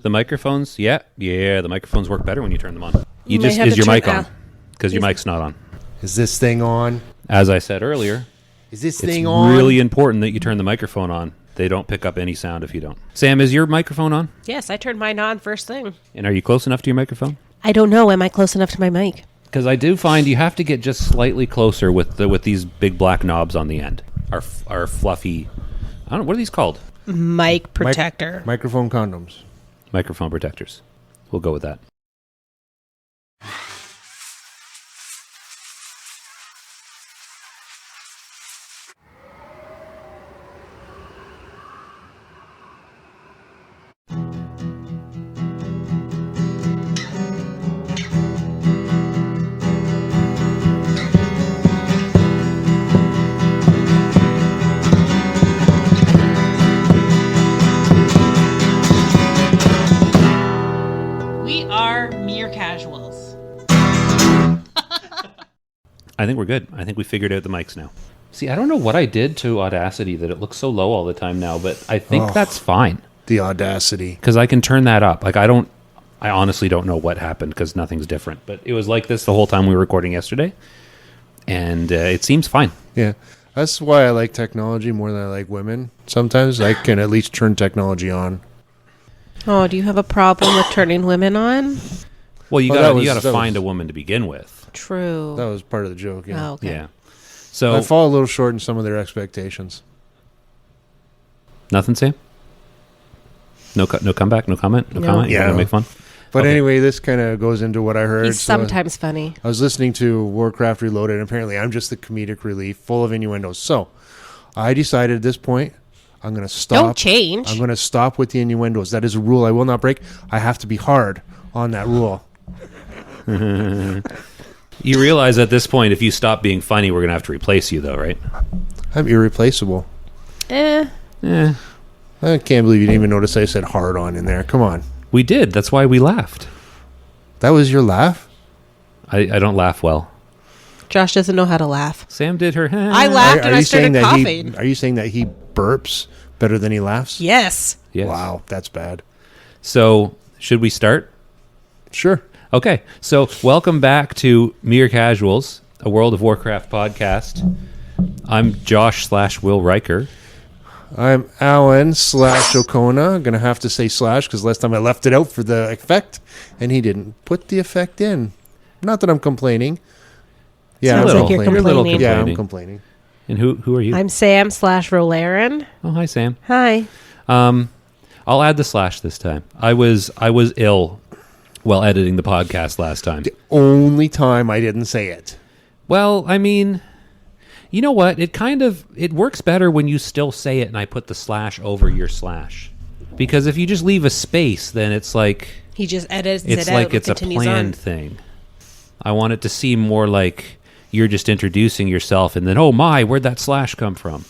The microphones, yeah, the microphones work better when you turn them on. You just is your mic on? Because your mic's not on. Is this thing on? As I said earlier, Is this it's thing on? really important that you turn the microphone on. They don't pick up any sound if you don't. Sam, is your microphone on? Yes, I turned mine on first thing. And are you close enough to your microphone? I don't know. Am I close enough to my mic? Because I do find you have to get just slightly closer with these big black knobs on the end. Our fluffy, I don't know, what are these called? Mic protector. Microphone condoms. Microphone protectors. We'll go with that. I think we're good. I think we figured out the mics now. See, I don't know what I did to Audacity that it looks so low all the time now, but I think that's fine. The Audacity. Because I can turn that up. Like, I honestly don't know what happened because nothing's different. But it was like this the whole time we were recording yesterday. And it seems fine. Yeah. That's why I like technology more than I like women. Sometimes I can at least turn technology on. Oh, do you have a problem with turning women on? Well, you got to find a woman to begin with. True. That was part of the joke, yeah. Oh, okay. Yeah. So I fall a little short in some of their expectations. Nothing, Sam? No comeback? No comment? No comment? You Yeah. want to make fun? But Okay. anyway, this kind of goes into what I heard. He's sometimes funny. I was listening to Warcraft Reloaded, and apparently I'm just the comedic relief, full of innuendos. So I decided at this point, I'm going to stop. Don't change. I'm going to stop with the innuendos. That is a rule I will not break. I have to be hard on that rule. You realize at this point, if you stop being funny, we're going to have to replace you, though, right? I'm irreplaceable. Eh. I can't believe you didn't even notice I said hard on in there. Come on. We did. That's why we laughed. That was your laugh? I don't laugh well. Josh doesn't know how to laugh. Sam did her. I laughed and I started coughing. Are you saying that he burps better than he laughs? Yes. Yes. Wow, that's bad. So, should we start? Sure. Okay. So, welcome back to Mere Casuals, a World of Warcraft podcast. I'm Josh / Will Riker. I'm Alan / O'Kona. I'm going to have to say slash because last time I left it out for the effect and he didn't put the effect in. Not that I'm complaining. Yeah, Sounds I'm like you're You're a little complaining. Yeah, I'm complaining. complaining. And who are you? I'm Sam / Rolaren. Oh, hi, Sam. Hi. I'll add the slash this time. I was ill while editing the podcast last time. The only time I didn't say it. Well, I mean, you know what? It works better when you still say it and I put the slash over your slash. Because if you just leave a space, then it's like He just edits it it's out like and it's a continues planned on. thing. I want it to seem more like you're just introducing yourself and then, oh my, where'd that slash come from?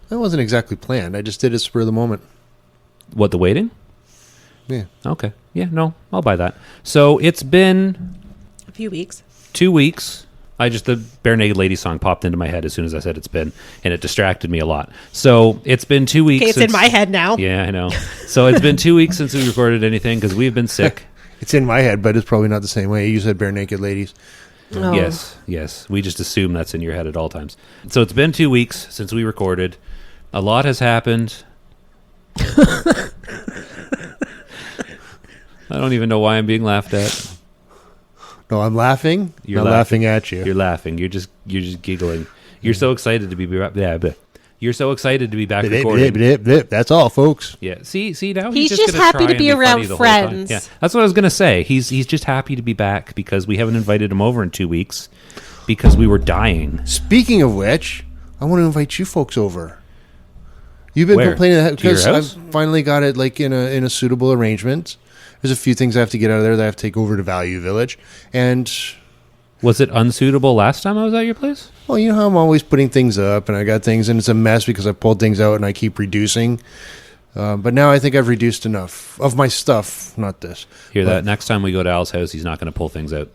That wasn't exactly planned. I just did it spur of the moment. What, the waiting? Yeah. Okay. Yeah, no, I'll buy that. So it's been A few weeks. 2 weeks. The Bare Naked Lady song popped into my head as soon as I said it's been, and it distracted me a lot. So it's been 2 weeks. Okay, it's in my head now. Yeah, I know. So it's been 2 weeks since we recorded anything because we've been sick. It's in my head, but it's probably not the same way. You said bare naked ladies. Oh. Yes. We just assume that's in your head at all times. So it's been 2 weeks since we recorded. A lot has happened. I don't even know why I'm being laughed at. No, I'm laughing. You're I'm laughing at you. You're laughing. You're just giggling. You're so excited to be You're so excited to be back recording. That's all, folks. Yeah. See now He's just just gonna happy try to and be funny around the whole time. friends. Yeah, that's what I was gonna say. He's just happy to be back because we haven't invited him over in 2 weeks because we were dying. Speaking of which, I want to invite you folks over. You've been Where? complaining that To your because house? I've finally got it like in a suitable arrangement. There's a few things I have to get out of there that I have to take over to Value Village, and Was it unsuitable last time I was at your place? well, you know how I'm always putting things up, and I got things, and it's a mess because I pulled things out and I keep reducing. But now I think I've reduced enough of my stuff. Not this. Hear that? Next time we go to Al's house, he's not going to pull things out.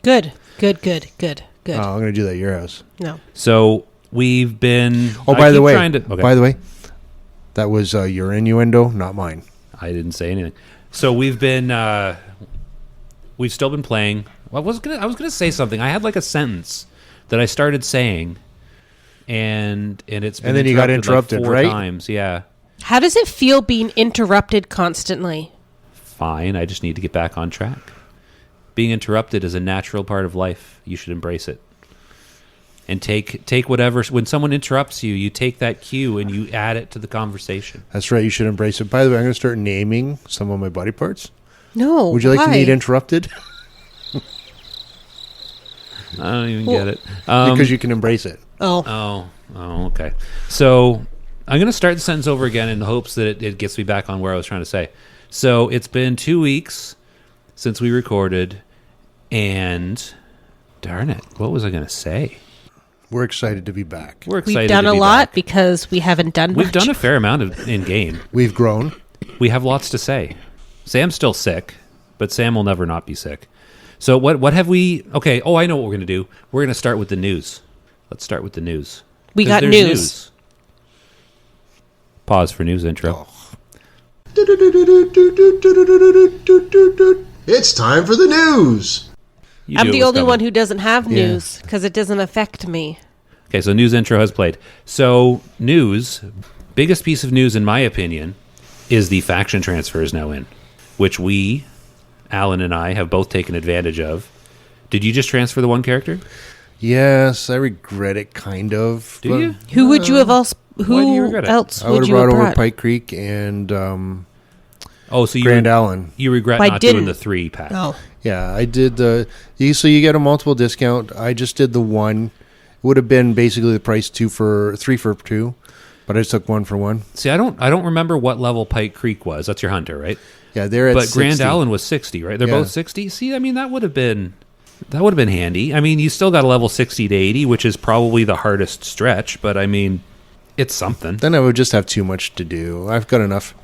Good. Oh, I'm going to do that at your house. No. So we've been. Oh, I by the keep way, trying to- okay. by the way, that was your innuendo, not mine. I didn't say anything. So we've still been playing. I was gonna say something. I had like a sentence that I started saying, and it's been And then you got interrupted, like 4 right? times. Yeah, How does it feel being interrupted constantly? fine. I just need to get back on track. Being interrupted is a natural part of life. You should embrace it. And take whatever. When someone interrupts you, you take that cue and you add it to the conversation. That's right. You should embrace it. By the way, I'm going to start naming some of my body parts. No. Would you like to why? need interrupted? I don't even get it. Because you can embrace it. Oh. Oh, okay. So I'm going to start the sentence over again in the hopes that it gets me back on where I was trying to say. So it's been 2 weeks since we recorded, and darn it, what was I going to say? We're excited to be back. We're excited We've done to a be lot back. because we haven't done We've much. done a fair amount in game. We've grown. We have lots to say. Sam's still sick, but Sam will never not be sick. So what have we... Okay, I know what we're going to do. We're going to start with the news. Let's start with the news. We 'Cause got there's news. Pause for news intro. It's time for the news. You I'm knew it the was only coming. one who doesn't have Yeah. news because it doesn't affect me. Okay, so news intro has played. So news, biggest piece of news in my opinion, is the faction transfer is now in, which we, Alan and I, have both taken advantage of. Did you just transfer the one character? Yes, I regret it, kind of. Do but you? Who would you have else? why do you Who regret it? else I would would have you brought have over brought? Pike Creek and Oh, so Grand Allen. you regret But I not doing didn't. the 3-pack. Oh, Yeah, I did the... So you get a multiple discount. I just did the one. It would have been basically the price 3 for 2, but I just took 1 for 1. See, I don't remember what level Pike Creek was. That's your hunter, right? Yeah, they're at But Grand 60. Allen was 60, right? They're Yeah. both 60. See, I mean that would have been handy. I mean, you still got a level 60 to 80, which is probably the hardest stretch, but I mean, it's something. Then I would just have too much to do. I've got enough.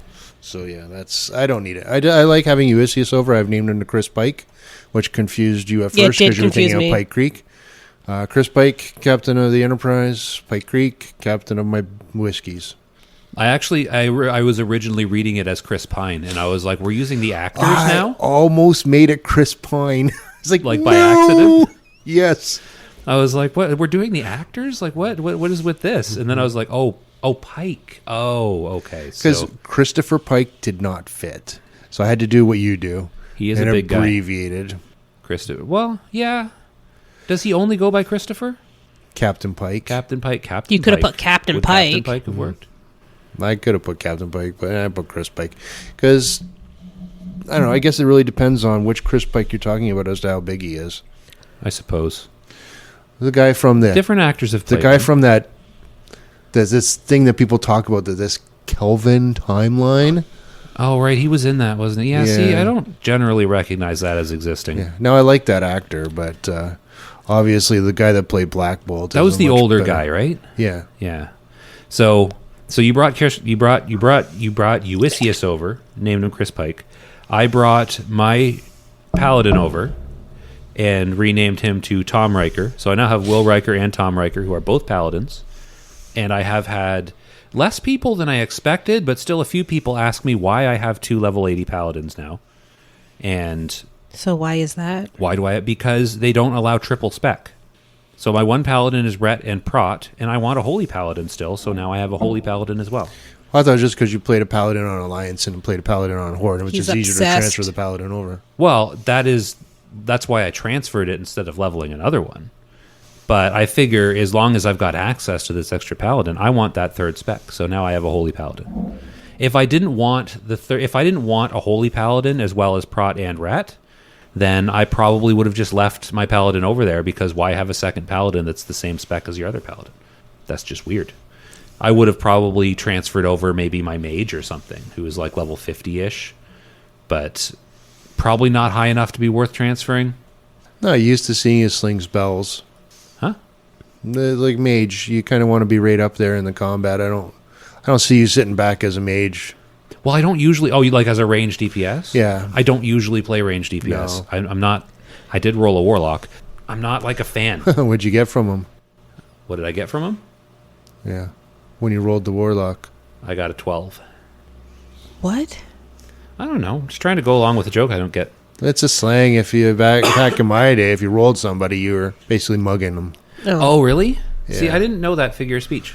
So yeah, I don't need it. I like having Ulysses over. I've named him to Chris Pike, which confused you at Yeah, it first did because you were thinking confuse of me. Pike Creek. Chris Pike, captain of the Enterprise. Pike Creek, captain of my whiskeys. I was originally reading it as Chris Pine, and I was like, we're using the actors I now? almost made it Chris Pine. It's like Like by no! accident? Yes. I was like, what? We're doing the actors? Like, what is with this? And then I was like, oh, Pike. Oh, okay. Because So Christopher Pike did not fit. So I had to do what you do. he is and a big guy. abbreviated Christopher. Well, yeah. Does he only go by Christopher? Captain Pike. Captain Pike. Captain. You could have Pike. put Captain Would Captain Pike. Pike have worked? I could have put Captain Pike, but I put Chris Pike. Because, I don't know, I guess it really depends on which Chris Pike you're talking about as to how big he is. I suppose. The guy from the... Different actors have The played guy him. from that... There's this thing that people talk about, this Kelvin timeline. Oh, right. He was in that, wasn't he? Yeah, see, Yeah. I don't generally recognize that as existing. Yeah. Now, I like that actor, but obviously the guy that played Black Bolt... That is was a the much older better- guy, right? Yeah. Yeah. So you brought Ulysses over, named him Chris Pike. I brought my Paladin over and renamed him to Tom Riker. So I now have Will Riker and Tom Riker, who are both Paladins. And I have had less people than I expected, but still a few people ask me why I have 2 level 80 Paladins now. And So why is that? why do I? Because they don't allow triple spec. So my one Paladin is Rhett and Prot, and I want a Holy Paladin still, so now I have a Holy Paladin as well. I thought it was just because you played a Paladin on Alliance and played a Paladin on Horde. It was He's just easier to obsessed. transfer the Paladin over. Well, that's why I transferred it instead of leveling another one. But I figure as long as I've got access to this extra Paladin, I want that 3rd spec. So now I have a Holy Paladin. If I didn't want if I didn't want a Holy Paladin as well as Prot and Rat, then I probably would have just left my Paladin over there, because why have a second Paladin that's the same spec as your other Paladin? That's just weird. I would have probably transferred over maybe my Mage or something, who is like level 50-ish, but probably not high enough to be worth transferring. No, you used to seeing his slings bells. Huh? Like Mage, you kind of want to be right up there in the combat. I don't see you sitting back as a Mage. Well, I don't usually... Oh, you like as a ranged DPS? Yeah. I don't usually play ranged DPS. No. I'm not... I did roll a Warlock. I'm not like a fan. What'd you get from him? What did I get from him? Yeah. When you rolled the Warlock. I got a 12. What? I don't know. Just trying to go along with the joke I don't get. It's a slang. If you back in my day, if you rolled somebody, you were basically mugging them. Oh, really? See, Yeah. I didn't know that figure of speech.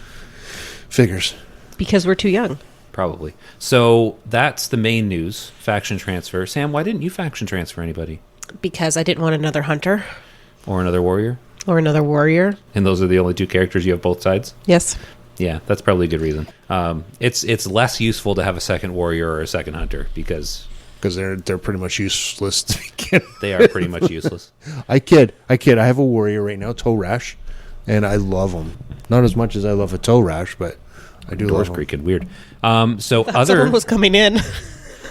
Figures. Because we're too young. Probably. So that's the main news, faction transfer. Sam, why didn't you faction transfer anybody? Because I didn't want another hunter Or another warrior? or another warrior. And those are the only two characters you have both sides? Yes. Yeah, that's probably a good reason. It's less useful to have a second warrior or a second hunter because Because they're pretty much useless to begin. they are pretty much useless. I kid. I have a warrior right now, Toe Rash, and I love him. Not as much as I love a Toe Rash, but I do Doors love him. creaking weird. So other Someone was coming in.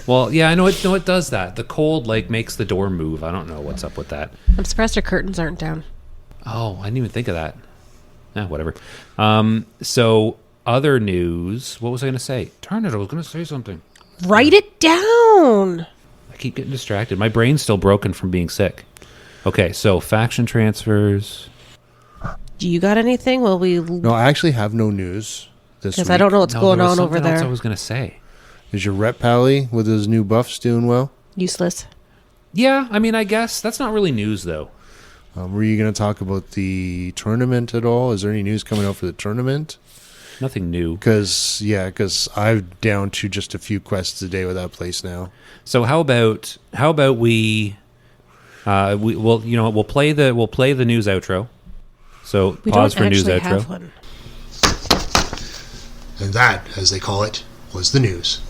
well, yeah, I know it does that. The cold makes the door move. I don't know what's up with that. I'm surprised our curtains aren't down. Oh, I didn't even think of that. Whatever. So other news. What was I going to say? Darn it! I was going to say something. Write it down. I keep getting distracted. My brain's still broken from being sick. Okay, so faction transfers. Do you got anything? Well, No, I actually have no news this because week. I don't know what's No, going there was on over something else there. I was going to say. Is your rep Pally with his new buffs doing well? Useless. Yeah, I mean, I guess that's not really news though. Were you going to talk about the tournament at all? Is there any news coming out for the tournament? Nothing new. Because I'm down to just a few quests a day with that place now. So how about we'll play the news outro. So We pause don't for news actually outro. have one. And that, as they call it, was the news.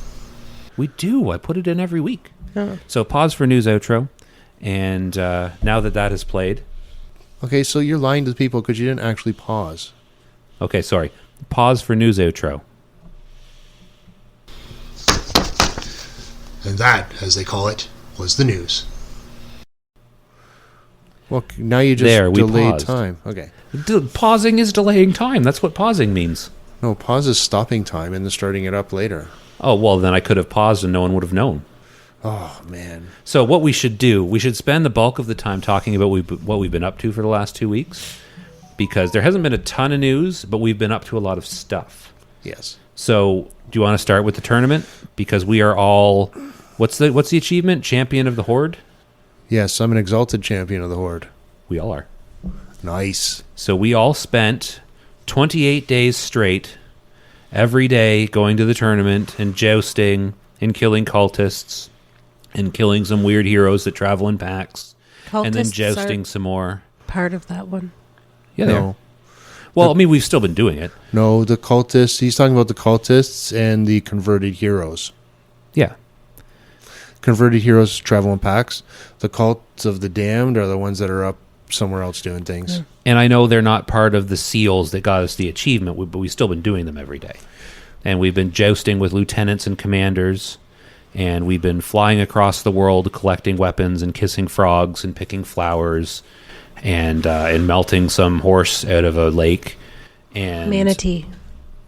We do. I put it in every week. Oh. So pause for news outro. And now that has played. Okay, so you're lying to the people because you didn't actually pause. Okay, sorry. Pause for news outro. And that, as they call it, was the news. Well, now you just There, we delayed paused. time. Okay. Pausing is delaying time. That's what pausing means. No, pause is stopping time and then starting it up later. Oh, well, then I could have paused and no one would have known. Oh, man. So what we should do, we should spend the bulk of the time talking about what we've been up to for the last 2 weeks, because there hasn't been a ton of news, but we've been up to a lot of stuff. Yes. So do you want to start with the tournament? Because we are all, what's the achievement? Champion of the Horde? Yes, I'm an exalted champion of the Horde. We all are. Nice. So we all spent 28 days straight, every day going to the tournament and jousting and killing cultists and killing some weird heroes that travel in packs, and then Cultists jousting are some more. part of that one. Yeah, they are. No. Well, I mean, we've still been doing it. No, the cultists. He's talking about the cultists and the converted heroes. Yeah. Converted heroes travel in packs. The cults of the damned are the ones that are up somewhere else doing things. And I know they're not part of the seals that got us the achievement, but we've still been doing them every day. And we've been jousting with lieutenants and commanders, and we've been flying across the world collecting weapons and kissing frogs and picking flowers and melting some horse out of a lake. And Manatee.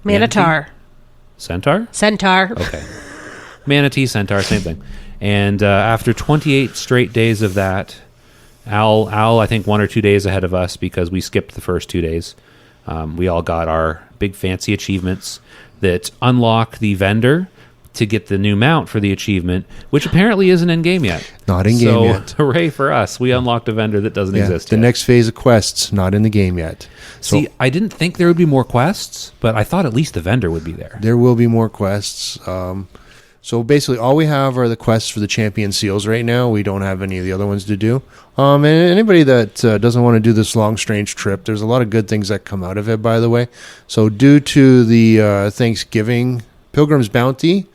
Manatee? Manatar. Centaur? Centaur. Okay. Manatee, centaur, same thing. And after 28 straight days of that, Al, I think 1 or 2 days ahead of us because we skipped the first 2 days. We all got our big fancy achievements that unlock the vendor to get the new mount for the achievement, which apparently isn't in game yet. Not in game so, yet. Hooray for us! We unlocked a vendor that doesn't Yeah, exist the yet. next phase of quests, not in the game yet. So See, I didn't think there would be more quests, but I thought at least the vendor would be there. there will be more quests. So basically, all we have are the quests for the champion seals right now. We don't have any of the other ones to do. And anybody that doesn't want to do this long, strange trip, there's a lot of good things that come out of it, by the way. So due to the Thanksgiving Pilgrim's Bounty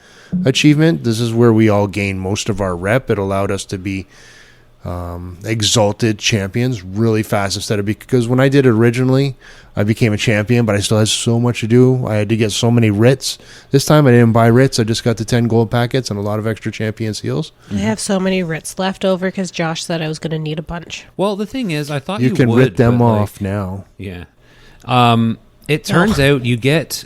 achievement, this is where we all gain most of our rep. It allowed us to be exalted champions really fast instead of because when I did it originally, I became a champion, but I still had so much to do. I had to get so many writs. This time I didn't buy writs. I just got the 10 gold packets and a lot of extra champion seals. I have so many writs left over because Josh said I was going to need a bunch. Well, the thing is, I thought You can would, rit them but, like, off now. Yeah. It turns out you get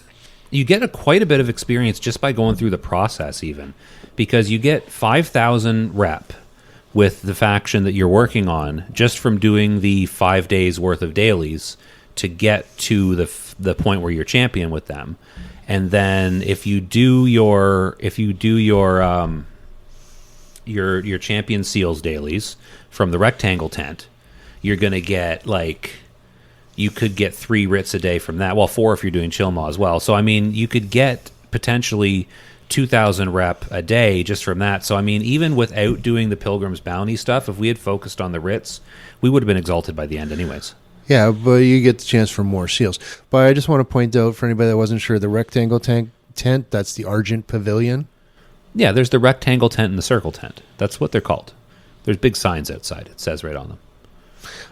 quite a bit of experience just by going through the process, even because you get 5,000 rep with the faction that you're working on just from doing the 5 days worth of dailies to get to the point where you're champion with them. And then if you do your your champion seals dailies from the rectangle tent, you're going to get you could get 3 writs a day from that. Well, 4 if you're doing Chilmaw as well. So I mean, you could get potentially 2,000 rep a day just from that. So I mean, even without doing the Pilgrim's Bounty stuff, if we had focused on the writs, we would have been exalted by the end anyways. Yeah, but you get the chance for more seals. But I just want to point out for anybody that wasn't sure, the rectangle tent, that's the Argent Pavilion. Yeah, there's the rectangle tent and the circle tent. That's what they're called. There's big signs outside. It says right on them.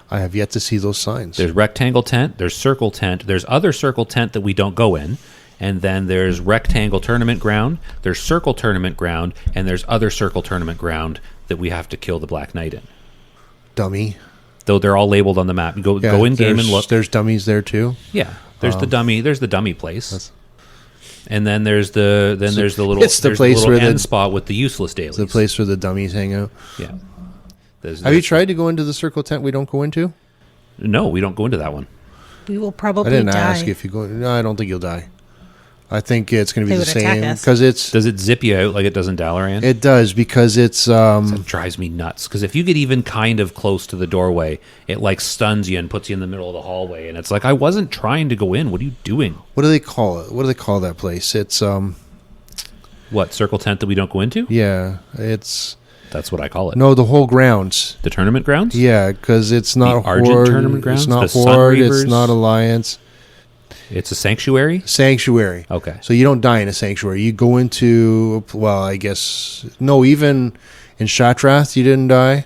I have yet to see those signs. There's rectangle tent, there's circle tent, there's other circle tent that we don't go in, and then there's rectangle tournament ground, there's circle tournament ground, and there's other circle tournament ground that we have to kill the Black Knight in. Dummy. Though they're all labeled on the map. Go in game and look. There's dummies there too. Yeah, there's the dummy place. And then there's the little it's the there's place the little where end the- spot with the useless dailies. It's the place where the dummies hang out. Yeah. Have you tried to go into the circle tent we don't go into? No, we don't go into that one. We will I probably didn't die. ask if you go. No, I don't think you'll die. I think it's going to be They the would attack same us. because it's. Does it zip you out like it does in Dalaran? It does because it's. That drives me nuts. Because if you get even kind of close to the doorway, it like stuns you and puts you in the middle of the hallway. And it's like, I wasn't trying to go in. What are you doing? What do they call it? What do they call that place? It's What, circle tent that we don't go into? yeah. It's That's what I call it. no the whole grounds. The tournament grounds? Yeah, because it's not Argent Horde. tournament grounds? It's not The Sun Horde. It's Reavers? not Alliance. It's a sanctuary? Sanctuary. Okay. So you don't die in a sanctuary. You go into, well, I guess, no, even in Shatrath you didn't die.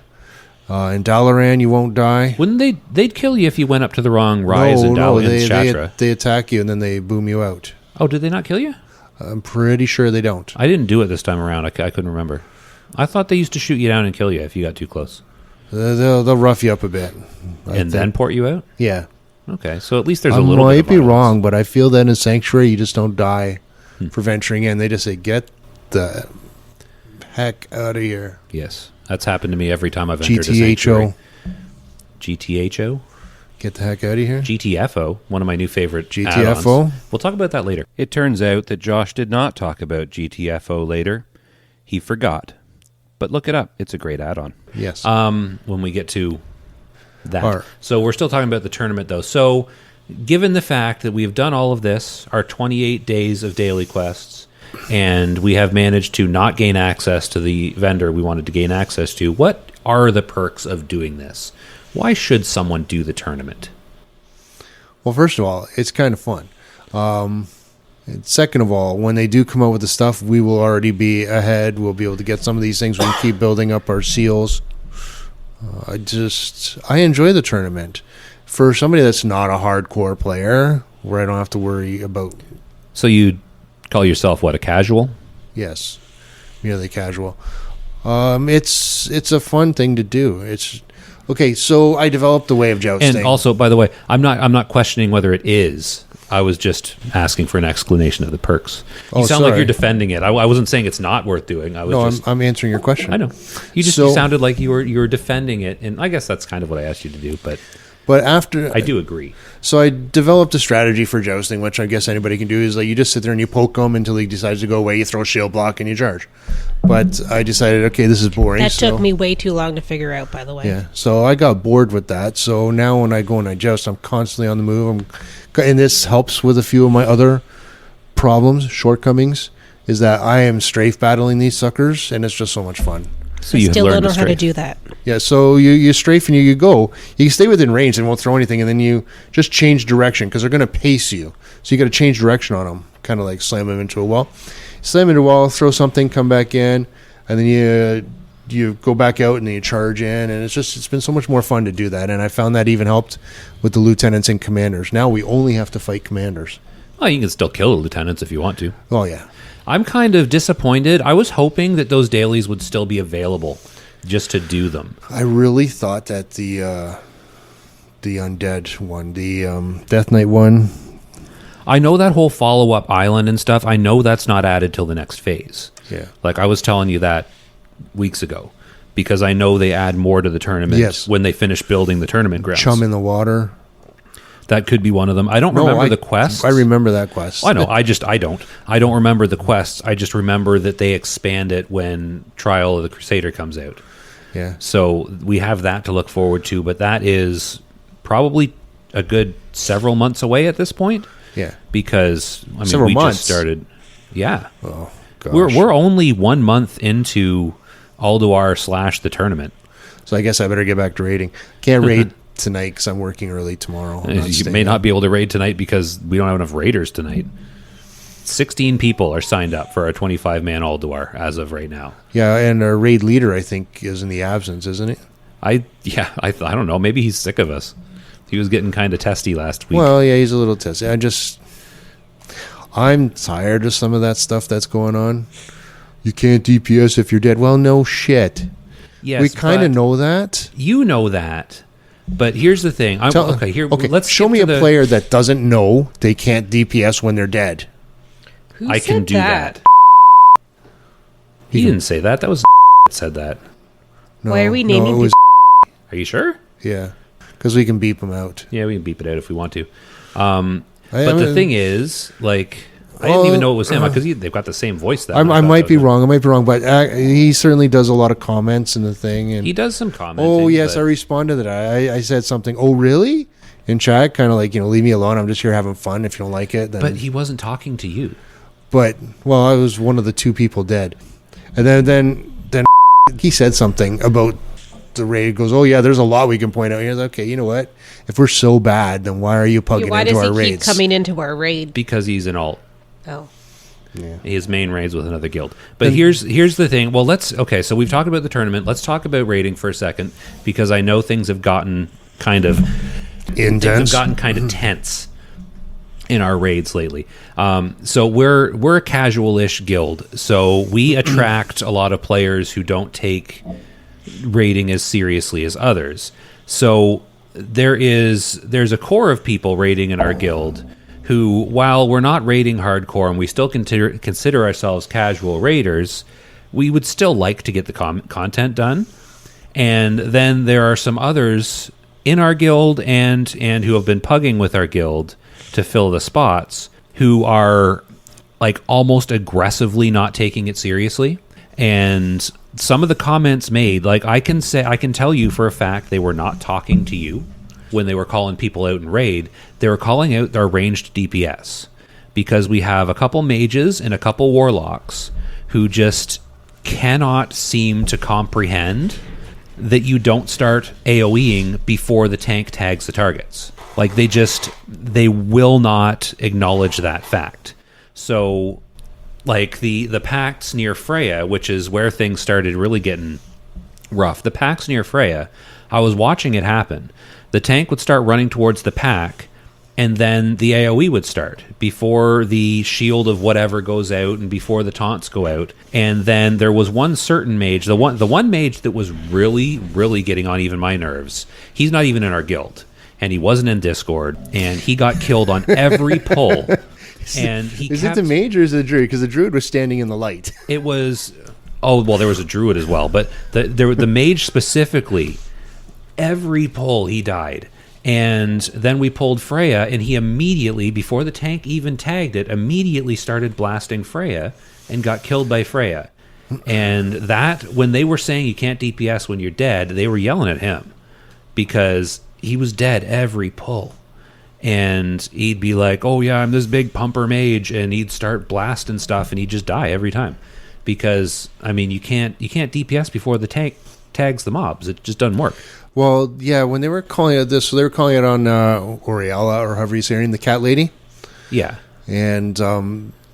In Dalaran you won't die. Wouldn't they'd kill you if you went up to the wrong rise in Shatra? they attack you and then they boom you out. Oh, did they not kill you? I'm pretty sure they don't. I didn't do it this time around. I couldn't remember. I thought they used to shoot you down and kill you if you got too close. They'll rough you up a bit. And then port you out? Yeah. Okay, so at least there's I a little bit might of be violence. wrong, but I feel that in Sanctuary you just don't die for venturing in. They just say, get the heck out of here. Yes, that's happened to me every time I've entered a sanctuary. GTHO. GTHO? Get the heck out of here. GTFO, one of my new favorite GTFO? add-ons. We'll talk about that later. It turns out that Josh did not talk about GTFO later. He forgot. But look it up. It's a great add-on. Yes. When we get to that. All right. So we're still talking about the tournament, though. So given the fact that we've done all of this, our 28 days of daily quests, and we have managed to not gain access to the vendor we wanted to gain access to, what are the perks of doing this? Why should someone do the tournament? Well, first of all, it's kind of fun. And second of all, when they do come out with the stuff, we will already be ahead. We'll be able to get some of these things. We can keep building up our seals. I enjoy the tournament. For somebody that's not a hardcore player, where I don't have to worry about, So you call yourself, what, a casual? yes, merely casual. It's a fun thing to do. It's okay. So I developed the way of jousting. And also, by the way, I'm not questioning whether it is. I was just asking for an explanation of the perks. You Oh, sound like sorry. you're defending it. I wasn't saying it's not worth doing. I was no, just. I'm answering your question. I know. You So- sounded like you were defending it, and I guess that's kind of what I asked you to do. But But after I do agree. So I developed a strategy for jousting, which I guess anybody can do. Is like you just sit there and you poke him until he decides to go away. You throw a shield block and you charge. But I decided, okay, this is boring. That so, took me way too long to figure out, by the way. Yeah, so I got bored with that. So now when I go and I joust, I'm constantly on the move. And this helps with a few of my other problems, shortcomings. Is that I am strafe battling these suckers, and it's just so much fun. So I you have still don't learned know to how to strafe. do that. Yeah, so you strafe and you go. You can stay within range and won't throw anything, and then you just change direction because they're going to pace you. So you got to change direction on them, kind of like slam them into a wall. Slam into a wall, throw something, come back in, and then you go back out and then you charge in, and it's been so much more fun to do that. And I found that even helped with the lieutenants and commanders. Now we only have to fight commanders. Well, you can still kill the lieutenants if you want to. Oh yeah, I'm kind of disappointed. I was hoping that those dailies would still be available just to do them. I really thought that the undead one, the Death Knight one. I know that whole follow-up island and stuff, I know that's not added till the next phase. Yeah. Like I was telling you that weeks ago, because I know they add more to the tournament Yes. when they finish building the tournament grounds. Chum in the water. That could be one of them. I don't remember the quests. I remember that quest. I know. I don't. I don't remember the quests. I just remember that they expand it when Trial of the Crusader comes out. Yeah. So we have that to look forward to, but that is probably a good several months away at this point. Yeah. Because Several we months. just started. Yeah. Oh, gosh. We're only 1 month into Alduar / the tournament. So I guess I better get back to raiding. Can't raid tonight because I'm working early tomorrow. I'm not You staying may up. not be able to raid tonight because we don't have enough raiders tonight. 16 people are signed up for our 25-man Alduar as of right now. Yeah, and our raid leader, I think, is in the absence, isn't it? I don't know. Maybe he's sick of us. He was getting kind of testy last week. Well, yeah, he's a little testy. I'm tired of some of that stuff that's going on. You can't DPS if you're dead. Well, no shit. yes, We kind of but know that. You know that. But here's the thing. Let's show skip me to a the- player that doesn't know they can't DPS when they're dead. Who I can said do that. He didn't say that. That was that said that. No, Why are we naming it was, Are you sure? yeah, because we can beep them out. Yeah, we can beep it out if we want to. I But the mean, thing is, like, I Well, didn't even know it was him because they've got the same voice. That I might be wrong. I might be wrong, but he certainly does a lot of comments in the thing. And He does some commenting. oh yes, but I responded to that. I said something. Oh really? In chat, kind of like, leave me alone. I'm just here having fun. If you don't like it, then. But he wasn't talking to you. But well, I was one of the two people dead, and then he said something about the raid. Goes, oh yeah, there's a lot we can point out. He goes, okay, you know what? If we're so bad, then why are you pugging Why into does our he keep raids? coming into our raid? Because he's an alt. Oh. Yeah. His main raid's with another guild. But here's the thing. Well, so we've talked about the tournament. Let's talk about raiding for a second because I know things have gotten kind of Intense. tense in our raids lately. So we're a casual-ish guild. So we attract a lot of players who don't take raiding as seriously as others. So there's a core of people raiding in our guild who, while we're not raiding hardcore and we still consider ourselves casual raiders, we would still like to get the content done. And then there are some others in our guild and who have been pugging with our guild to fill the spots who are like almost aggressively not taking it seriously. And some of the comments made, like I can tell you for a fact they were not talking to you when they were calling people out in raid. They were calling out our ranged DPS because we have a couple mages and a couple warlocks who just cannot seem to comprehend that you don't start AoEing before the tank tags the targets. Like they will not acknowledge that fact. So like the pacts near Freya, which is where things started really getting rough. The pacts near Freya, I was watching it happen. The tank would start running towards the pack, and then the AoE would start before the shield of whatever goes out and before the taunts go out. And then there was one certain mage, the one mage that was really, really getting on even my nerves. He's not even in our guild, and he wasn't in Discord, and he got killed on every pull. And he Is it the mage or is it the druid? Because the druid was standing in the light. It was. Oh well, there was a druid as well, but the mage specifically. Every pull he died, and then we pulled Freya, and he immediately, before the tank even tagged it, immediately started blasting Freya and got killed by Freya. And that, when they were saying you can't DPS when you're dead, they were yelling at him because he was dead every pull. And he'd be like, oh yeah, I'm this big pumper mage, and he'd start blasting stuff and he'd just die every time. Because I mean you can't DPS before the tank tags the mobs. It just doesn't work. Well, yeah, when they were calling it this, so they were calling it on Oriella, or however you say her name, the cat lady. Yeah. And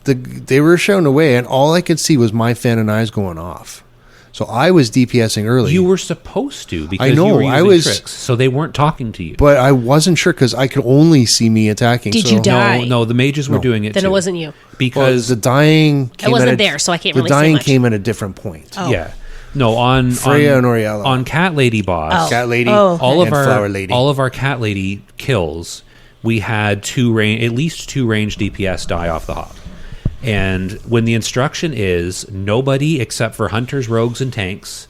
they were shown away, and all I could see was my fan and eyes going off. So I was DPSing early. You were supposed to because I know, you were using I was- tricks, so they weren't talking to you. but I wasn't sure because I could only see me attacking. Did so you die? No, the mages were doing it Then too. it wasn't you. Because the dying came wasn't at a- there, so I can't the really say dying much. came at a different point. Oh. yeah. No, on Freya and Oriella. on Cat Lady boss. Oh. Cat lady, Oh. all of and our flower lady. all of our Cat Lady kills, we had at least two range DPS die off the hop. And when the instruction is nobody except for hunters, rogues, and tanks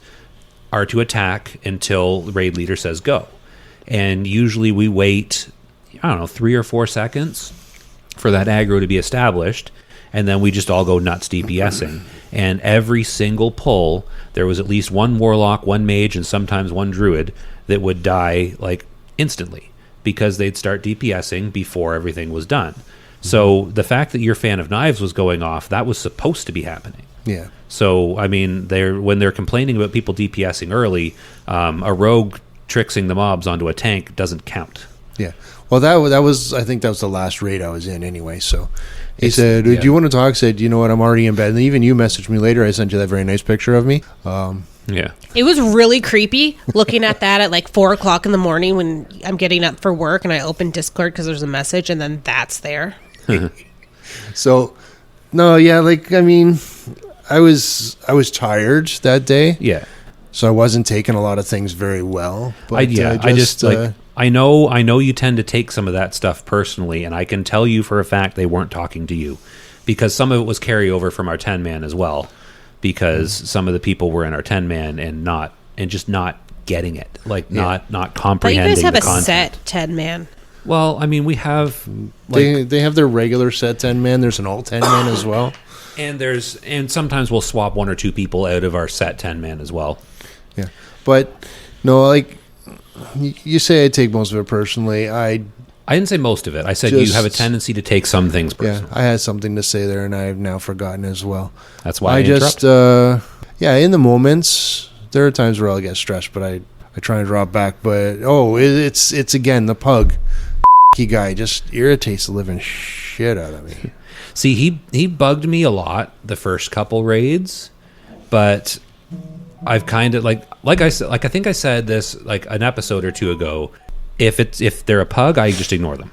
are to attack until the raid leader says go. And usually we wait I don't know, 3 or 4 seconds for that aggro to be established, and then we just all go nuts DPSing. And every single pull, there was at least one warlock, one mage, and sometimes one druid that would die like instantly because they'd start DPSing before everything was done. So the fact that your fan of knives was going off, that was supposed to be happening. Yeah. So, I mean, when they're complaining about people DPSing early, a rogue tricksing the mobs onto a tank doesn't count. Yeah. Well, that was I think that was the last raid I was in anyway. So he It's- said, yeah. "Do you want to talk?" I said, "You know what? I'm already in bed." And even you messaged me later. I sent you that very nice picture of me. Yeah. It was really creepy looking at that at like 4 o'clock in the morning when I'm getting up for work and I open Discord because there's a message and then that's there. So no, yeah, like I mean, I was tired that day, Yeah. so I wasn't taking a lot of things very well. But I know you tend to take some of that stuff personally, and I can tell you for a fact they weren't talking to you, because some of it was carryover from our 10-man as well, because some of the people were in our 10-man and just not getting it, like not But you comprehending guys have the a content. set 10 man. Well, I mean, we have like, they have their regular set 10 man. There's an alt 10 man as well. and sometimes we'll swap 1 or 2 people out of our set 10-man as well. Yeah, but no, like you say, I take most of it personally. I I didn't say most of it. I said you Just- have a tendency to take some things yeah, personally. I had something to say there, and I've now forgotten as well. That's why I just interrupt. in the moments there are times where I'll get stressed, but I try and drop back. But it's again the pug guy just irritates the living shit out of me. See, he bugged me a lot the first couple raids, but I've kind of like I said, like I think I said this like an episode or 2 ago. If they're a pug, I just ignore them.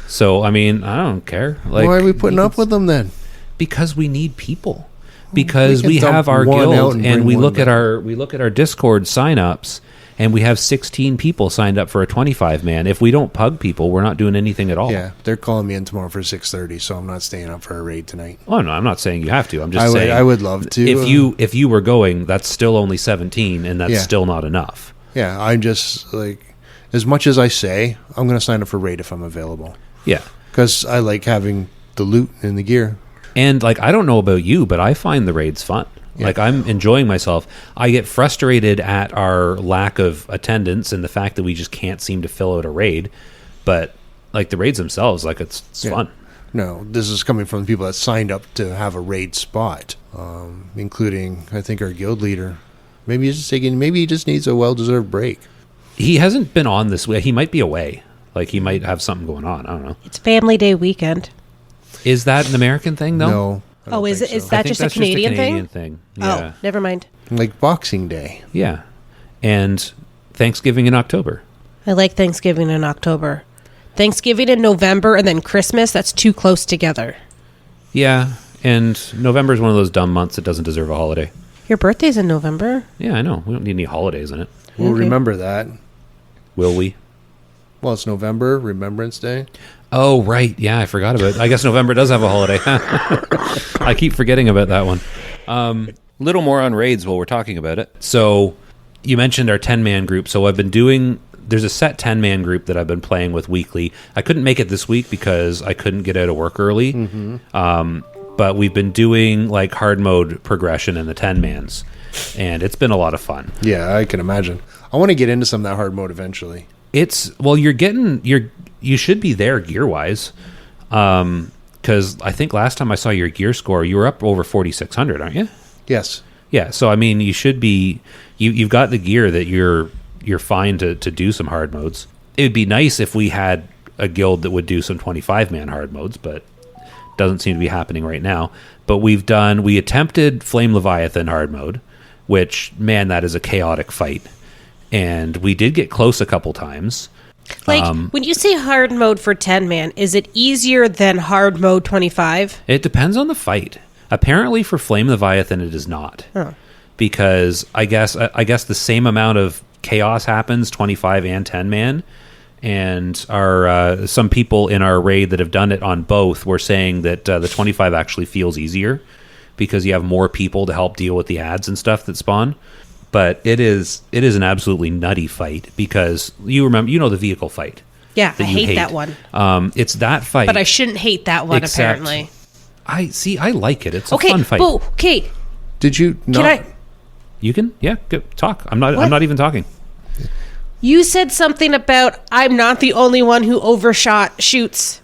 So I mean, I don't care. Like, Why are we putting up with them then? because we need people. Because We we can have dump our one out guild, and and bring we one look at back. our Discord signups, and we have 16 people signed up for a 25-man. If we don't pug people, we're not doing anything at all. Yeah, they're calling me in tomorrow for 6:30, so I'm not staying up for a raid tonight. Oh no, I'm not saying you have to. I'm just saying I would love to. If you were going, that's still only 17, and that's Yeah. still not enough. yeah, I'm just like, as much as I say, I'm going to sign up for raid if I'm available Yeah. because I like having the loot and the gear. And like, I don't know about you, but I find the raids fun. Yeah. Like, I'm enjoying myself. I get frustrated at our lack of attendance and the fact that we just can't seem to fill out a raid. But like the raids themselves, like it's Yeah. fun. No, this is coming from the people that signed up to have a raid spot, including I think our guild leader. Maybe he just needs a well-deserved break. He hasn't been on this week. He might be away. Like, he might have something going on. I don't know. It's Family Day weekend. Is that an American thing though? No. I don't Oh, is think it? Is so. I that think just a that's Canadian Canadian thing? Yeah. Oh, never mind. Like Boxing Day? Yeah. And Thanksgiving in October. I like Thanksgiving in October. Thanksgiving in November and then Christmas, that's too close together. Yeah. And November is one of those dumb months that doesn't deserve a holiday. Your birthday's in November. Yeah, I know. We don't need any holidays in it. We'll Okay. remember that. Will we? Well, it's November, Remembrance Day. Oh, right. Yeah, I forgot about it. I guess November does have a holiday. I keep forgetting about that one. Little more on raids while we're talking about it. So you mentioned our 10-man group. So I've been doing... There's a set 10-man group that I've been playing with weekly. I couldn't make it this week because I couldn't get out of work early. But we've been doing like hard mode progression in the 10-mans. And it's been a lot of fun. Yeah, I can imagine. I want to get into some of that hard mode eventually. It's... Well, you should be there gear-wise. Because I think last time I saw your gear score, you were up over 4,600, aren't you? Yes. Yeah, so I mean, you should be. You've got the gear that you're fine to do some hard modes. It would be nice if we had a guild that would do some 25-man hard modes, but doesn't seem to be happening right now. But we attempted Flame Leviathan hard mode, which, man, that is a chaotic fight, and we did get close a couple times. Like, when you say hard mode for 10 man, is it easier than hard mode 25? It depends on the fight. Apparently, for Flame Leviathan, it is not. Oh. Because I guess the same amount of chaos happens 25 and 10 man, and our some people in our raid that have done it on both were saying that the 25 actually feels easier because you have more people to help deal with the ads and stuff that spawn. But it is an absolutely nutty fight because you know the vehicle fight. Yeah, that I you hate that one. It's that fight. But I shouldn't hate that one, Except- apparently. I like it. It's a Okay, fun fight. but okay, Did you not? can I? You can, yeah, go, talk. I'm What? not even talking. You said something about I'm not the only one who shoots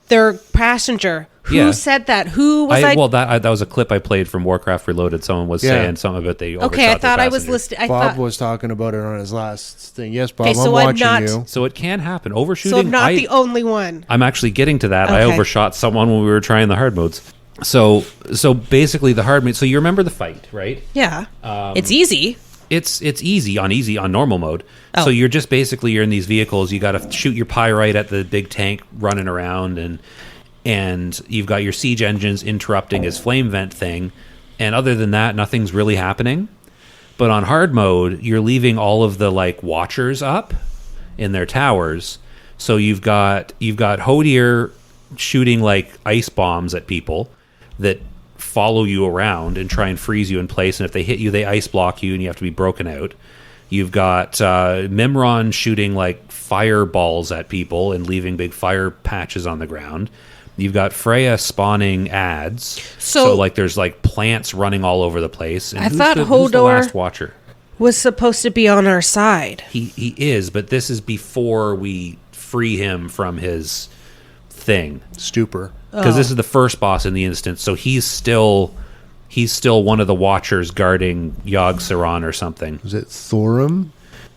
their passenger. Who Yeah. said that? Who was I? Well, that was a clip I played from Warcraft Reloaded. Someone was Yeah. saying something about they overshot Okay, I their thought I was passenger. listening. I Bob thought was talking about it on his last thing. Yes, Bob, Okay, I'm so I'm watching not- you. So it can happen. Overshooting. so. I'm not the only one. I'm actually getting to that. I Okay. overshot someone when we were trying the hard modes. So basically the hard mode. So you remember the fight, right? Yeah, it's easy. It's easy on normal mode. Oh. So you're just basically you're in these vehicles. You got to shoot your pyrite at the big tank running around, and you've got your siege engines interrupting his flame vent thing. And other than that, nothing's really happening. But on hard mode, you're leaving all of the like watchers up in their towers. So you've got Hodier shooting like ice bombs at people that follow you around and try and freeze you in place, and if they hit you they ice block you and you have to be broken out. You've got Mimron shooting like fireballs at people and leaving big fire patches on the ground. You've got Freya spawning ads, so like there's like plants running all over the place. And I thought who's the Hodor- last watcher? Was supposed to be on our side. He is, but this is before we free him from his thing. Stupor. Because this is the first boss in the instance, so he's still one of the watchers guarding Yogg Saron or something. Is it Thorum?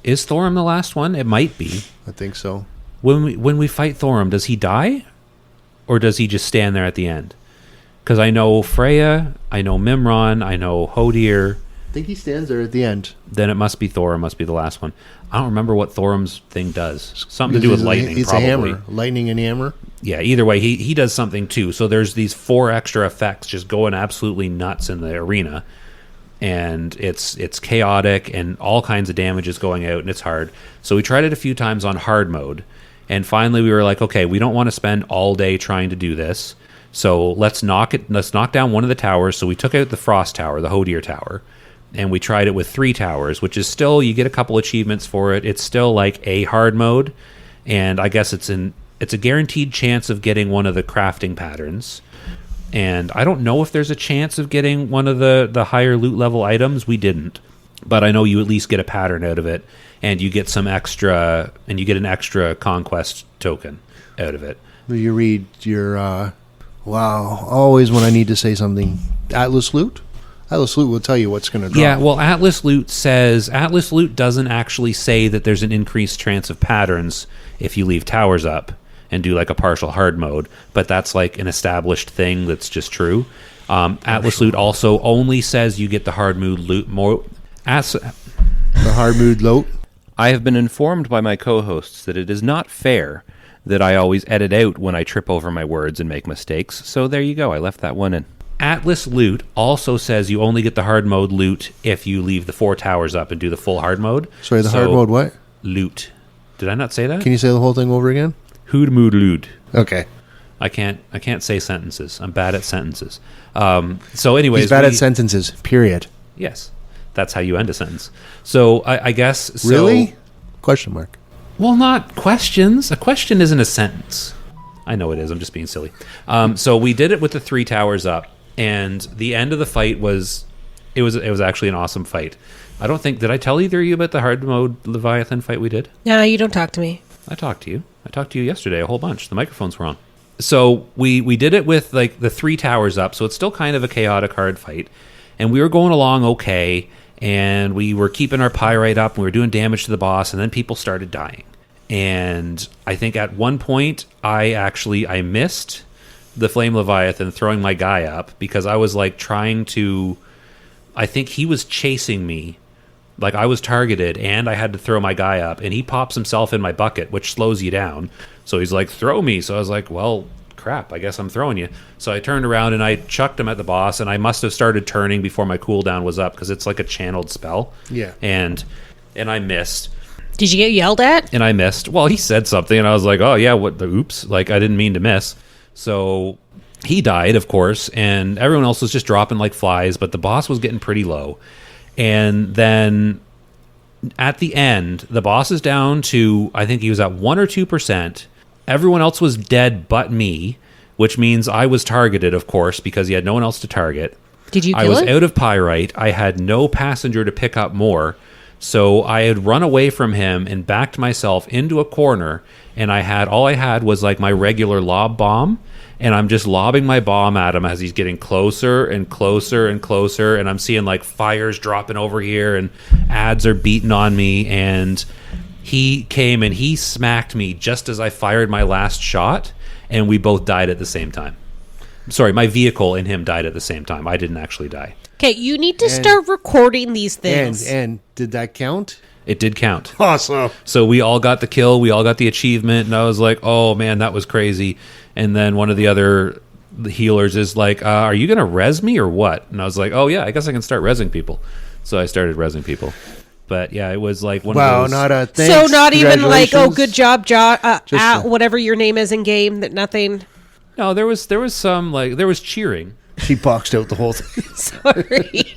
Is Thorum the last one? It might be. I think so. When we fight Thorum, does he die, or does he just stand there at the end? Because I know Freya, I know Mimron, I know Hodier. I think he stands there at the end. Then it must be Thorum. Must be the last one. I don't remember what Thorum's thing does. Something to do with lightning, It's probably. a hammer. Lightning and hammer. Yeah, either way, he does something too. So there's these 4 extra effects just going absolutely nuts in the arena, and it's chaotic and all kinds of damage is going out and it's hard. So we tried it a few times on hard mode, and finally we were like, okay, we don't want to spend all day trying to do this. So let's knock down one of the towers. So we took out the Frost Tower, the Hodier Tower, and we tried it with 3 towers, which is still, you get a couple achievements for it. It's still like a hard mode, and I guess it's a guaranteed chance of getting one of the crafting patterns. And I don't know if there's a chance of getting one of the higher loot level items. We didn't. But I know you at least get a pattern out of it, and you get an extra conquest token out of it. You read your, wow, always when I need to say something, Atlas Loot? Atlas Loot will tell you what's going to drop. Yeah, well, Atlas Loot doesn't actually say that there's an increased chance of patterns if you leave towers up and do like a partial hard mode, but that's like an established thing that's just true. Atlas Loot also only says you get the hard mode loot more. The hard mood loot. I have been informed by my co-hosts that it is not fair that I always edit out when I trip over my words and make mistakes, so there you go, I left that one in. Atlas Loot also says you only get the hard mode loot if you leave the 4 towers up and do the full hard mode. Sorry, the hard mode what? Loot. Did I not say that? Can you say the whole thing over again? Hood mood loot. Okay. I can't say sentences. I'm bad at sentences. So anyways, He's bad at sentences, period. Yes. That's how you end a sentence. So I guess... So, Really? Question mark. Well, not questions. A question isn't a sentence. I know it is. I'm just being silly. So we did it with the 3 towers up, and the end of the fight was actually an awesome fight. I don't think... Did I tell either of you about the hard mode Leviathan fight we did? No, you don't talk to me. I talked to you. I talked to you yesterday a whole bunch. The microphones were on. So we did it with like the 3 towers up, so it's still kind of a chaotic hard fight. And we were going along okay, and we were keeping our pyrite up, and we were doing damage to the boss, and then people started dying. And I think at one point I missed the Flame Leviathan throwing my guy up because I was like trying to... I think he was chasing me. Like I was targeted and I had to throw my guy up, and he pops himself in my bucket, which slows you down. So he's like, throw me. So I was like, well, crap, I guess I'm throwing you. So I turned around and I chucked him at the boss, and I must have started turning before my cooldown was up because it's like a channeled spell. Yeah. And I missed. Did you get yelled at? And I missed. Well, he said something, and I was like, oh, yeah, what the oops. Like, I didn't mean to miss. So he died, of course, and everyone else was just dropping like flies, but the boss was getting pretty low. And then at the end, the boss is down to, I think he was at 1 or 2%. Everyone else was dead but me, which means I was targeted, of course, because he had no one else to target. Did you I kill was it? out of pyrite. I had no passenger to pick up more. So I had run away from him and backed myself into a corner, and all I had was like my regular lob bomb, and I'm just lobbing my bomb at him as he's getting closer and closer and closer, and I'm seeing like fires dropping over here and ads are beating on me, and he came and he smacked me just as I fired my last shot, and we both died at the same time. Sorry, my vehicle and him died at the same time. I didn't actually die. Okay, you need to start recording these things. And did that count? It did count. Awesome. So we all got the kill, we all got the achievement, and I was like, oh man, that was crazy. And then one of the other healers is like, are you going to res me or what? And I was like, oh yeah, I guess I can start resing people. So I started resing people. But yeah, it was like one of those... not a thanks. So not even like, oh, congratulations. good job, Just at a- whatever your name is in game. That nothing. No, there was some, like, there was cheering. She boxed out the whole thing. Sorry.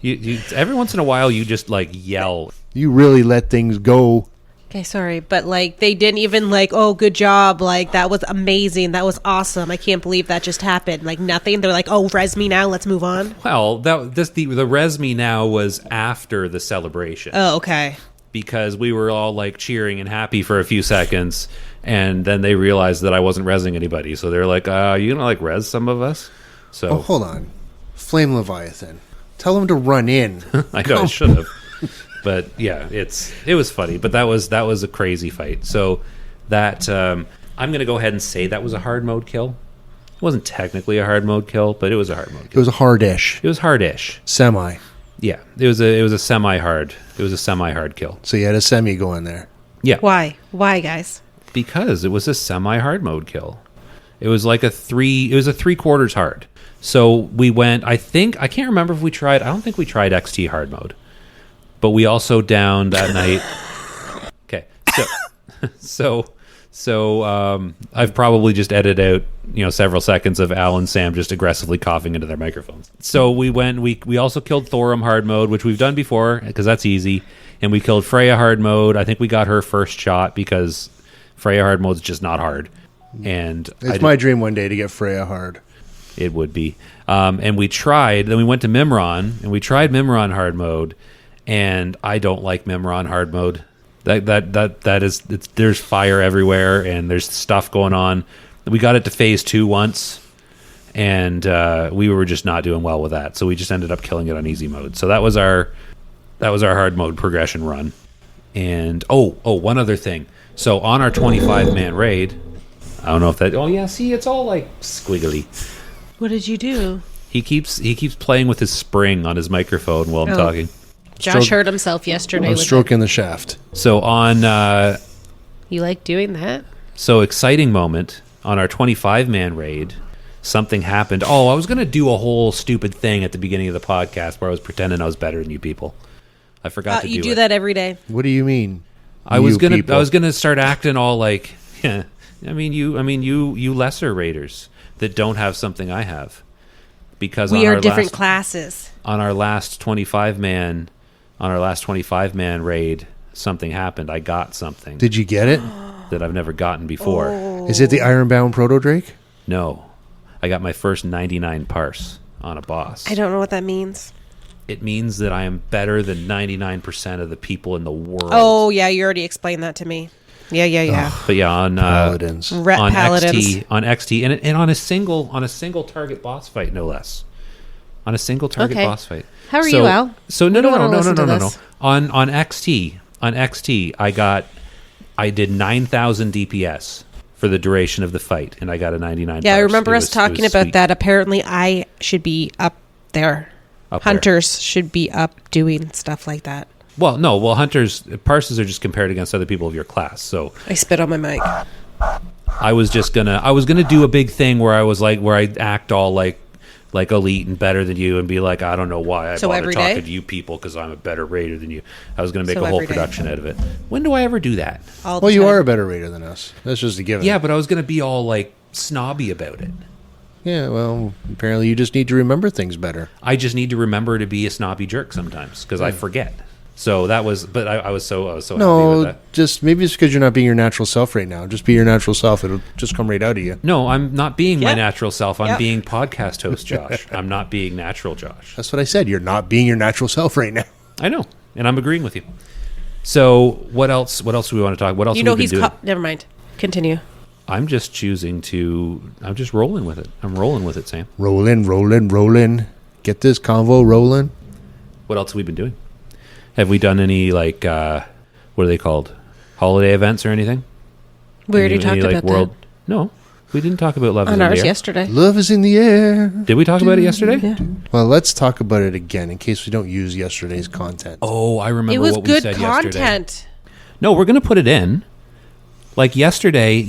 You every once in a while, you just like yell. You really let things go. Okay, sorry, but like they didn't even like, oh, good job, like that was amazing, that was awesome. I can't believe that just happened. Like nothing. They're like, oh, res me now, let's move on. Well, the res me now was after the celebration. Oh, okay. Because we were all like cheering and happy for a few seconds, and then they realized that I wasn't resing anybody, so they're like, you gonna like res some of us? So Oh, hold on. Flame Leviathan. Tell him to run in. I know I should have. But yeah, it was funny, but that was a crazy fight. So that I'm gonna go ahead and say that was a hard mode kill. It wasn't technically a hard mode kill, but it was a hard mode It kill. was a hard-ish. It was hard-ish. Semi. Yeah, it was a semi-hard. It was a semi-hard kill. So you had a semi going there. Yeah, Why? Why, guys? because it was a semi-hard mode kill. It was like a 3/4 hard. So we went, I can't remember if we tried, I don't think we tried XT hard mode. But we also downed that night. Okay. So I've probably just edited out, several seconds of Al and Sam just aggressively coughing into their microphones. So we also killed Thorum hard mode, which we've done before because that's easy. And we killed Freya hard mode. I think we got her first shot because Freya hard mode's just not hard. And It's my dream one day to get Freya hard. it would be. And then we went to Mimron, and we tried Mimron hard mode, and I don't like Mimron hard mode. There's fire everywhere, and there's stuff going on. We got it to phase 2 once, and we were just not doing well with that. So we just ended up killing it on easy mode. So that was our hard mode progression run. And one other thing. So on our 25-man raid, I don't know if that. Oh yeah, see, it's all like squiggly. What did you do? He keeps playing with his spring on his microphone while I'm Oh. talking. Josh hurt himself yesterday. I'm With stroking the shaft. So You like doing that? exciting moment on our 25-man raid, something happened. Oh, I was gonna do a whole stupid thing at the beginning of the podcast where I was pretending I was better than you people. I forgot to You do do it. that every day. What do you mean? I was You people? gonna start acting all like, yeah. You lesser raiders that don't have something I have, because We on are our different last, classes. on our last 25-man raid, something happened. I got something Did you get it? that I've never gotten before. Is it the Ironbound Proto Drake? No, I got my first 99 parse on a boss. I don't know what that means. It means that I am better than 99% of the people in the world. Oh yeah, you already explained that to me. Yeah. But yeah, on Paladins. Ret on paladins. XT and on a single target boss fight, no less. On a single target Okay. boss fight. How are you, Al? So We no. don't wanna listen to this. On XT, I did 9,000 DPS for the duration of the fight, and I got a 99. Yeah, I parse. remember It us was talking about sweet. that. Apparently, I should be up there. Up there. Hunters should be up doing stuff like that. Well, no. Well, hunters parses are just compared against other people of your class. So I spit on my mic. I was gonna do a big thing where I act all like elite and better than you and be like, I don't know why I So bother every talking day? to you people because I'm a better raider than you. I was gonna make So a whole every day? production out of it. When do I ever do that? All the Well, you time. are a better raider than us. That's just a given. Yeah, but I was gonna be all like snobby about it. Yeah, well, apparently you just need to remember things better. I just need to remember to be a snobby jerk sometimes because I forget. So that was, but I was so happy with No, that. just maybe it's because you're not being your natural self right now. Just be your natural self. It'll just come right out of you. No, I'm not being my Yeah. natural self. I'm Yeah. being podcast host Josh. I'm not being natural Josh. That's what I said. You're not being your natural self right now. I know, and I'm agreeing with you. So what else? What else do we want to talk? What else? You have know we been he's doing? never mind. Continue. I'm just choosing to. I'm just rolling with it. I'm rolling with it, Sam. Rolling. Get this convo rolling. What else have we been doing? Have we done any like what are they called? Holiday events or anything? We already Any, talked like, about world? No, we didn't talk about love that is on in the ours air. yesterday. Love is in the air. Did we talk about it yesterday? Yeah. Well, let's talk about it again in case we don't use yesterday's content. Oh, I remember It was what we good said yesterday. content. No, we're going to put it in. Like yesterday,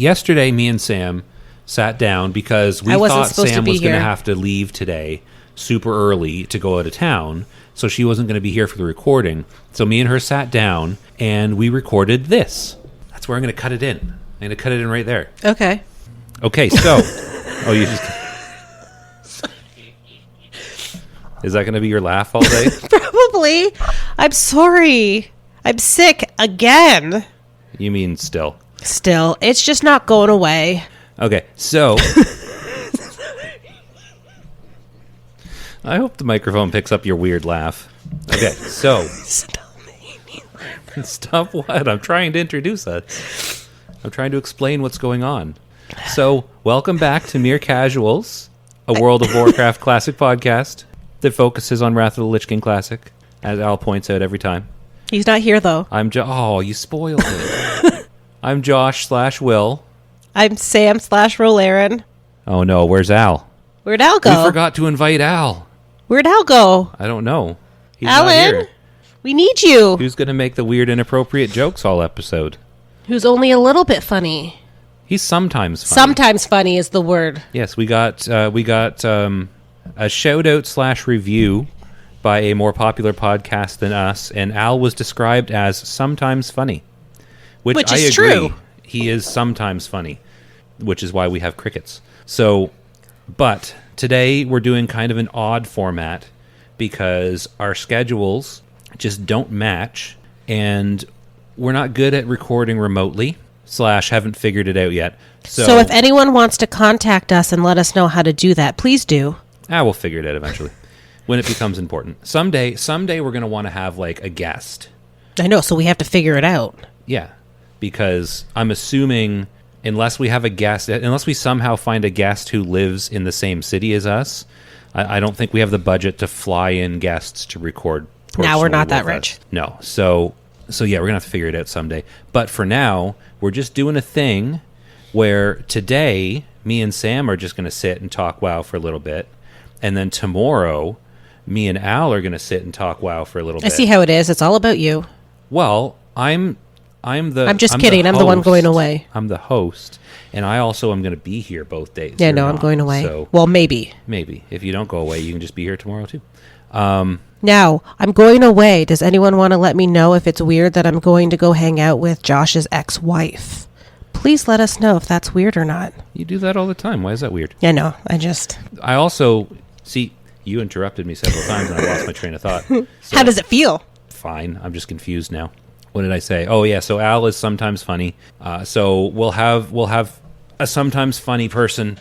me and Sam sat down because we I wasn't thought supposed to Sam be was going to here. have to leave today super early to go out of town. So she wasn't going to be here for the recording. So me and her sat down and we recorded this. That's where I'm going to cut it in. I'm going to cut it in right there. Okay. Okay, so. Oh, you just. Is that going to be your laugh all day? Probably. I'm sorry. I'm sick again. You mean still? Still, it's just not going away. Okay, so. I hope the microphone picks up your weird laugh. Okay, so. Stop what? I'm trying to introduce us. I'm trying to explain what's going on. So, welcome back to Mere Casuals, a World of Warcraft classic podcast that focuses on Wrath of the Lich King Classic, as Al points out every time. He's not here though. Oh, you spoiled it. I'm Josh/Will. I'm Sam/Roll Aaron. Oh no, where's Al? Where'd Al We go? forgot to invite Al. Where'd Al go? I don't know. He's not Alan, here. we need you. Who's going to make the weird, inappropriate jokes all episode? Who's only a little bit funny. He's sometimes funny. Sometimes funny is the word. Yes, we got a shout out / review by a more popular podcast than us, and Al was described as sometimes funny, which Which I is agree. true. He is sometimes funny, which is why we have crickets. So, but today we're doing kind of an odd format because our schedules just don't match, and we're not good at recording remotely / haven't figured it out yet. So if anyone wants to contact us and let us know how to do that, please do. We'll figure it out eventually when it becomes important. Someday we're going to want to have like a guest. I know, so we have to figure it out. Yeah, because I'm assuming unless we have a guest, unless we somehow find a guest who lives in the same city as us, I don't think we have the budget to fly in guests to record. Now we're not personally that with rich. us. No, so yeah, we're gonna have to figure it out someday. But for now, we're just doing a thing where today me and Sam are just gonna sit and talk WoW for a little bit, and then tomorrow me and Al are gonna sit and talk WoW for a little I bit. see how it is. It's all about you. Well, I'm just kidding. I'm the one host. going away. I'm the host, and I also am going to be here both days. Yeah, You're no, I'm not. going away. So Well, maybe. maybe if you don't go away, you can just be here tomorrow too. Now, I'm going away. Does anyone want to let me know if it's weird that I'm going to go hang out with Josh's ex-wife? Please let us know if that's weird or not. You do that all the time. Why is that weird? Yeah, no, I just... I also see you interrupted me several times, and I lost my train of thought. So, How does it feel? Fine. I'm just confused now. What did I say? Oh yeah. So Al is sometimes funny. So we'll have a sometimes funny person.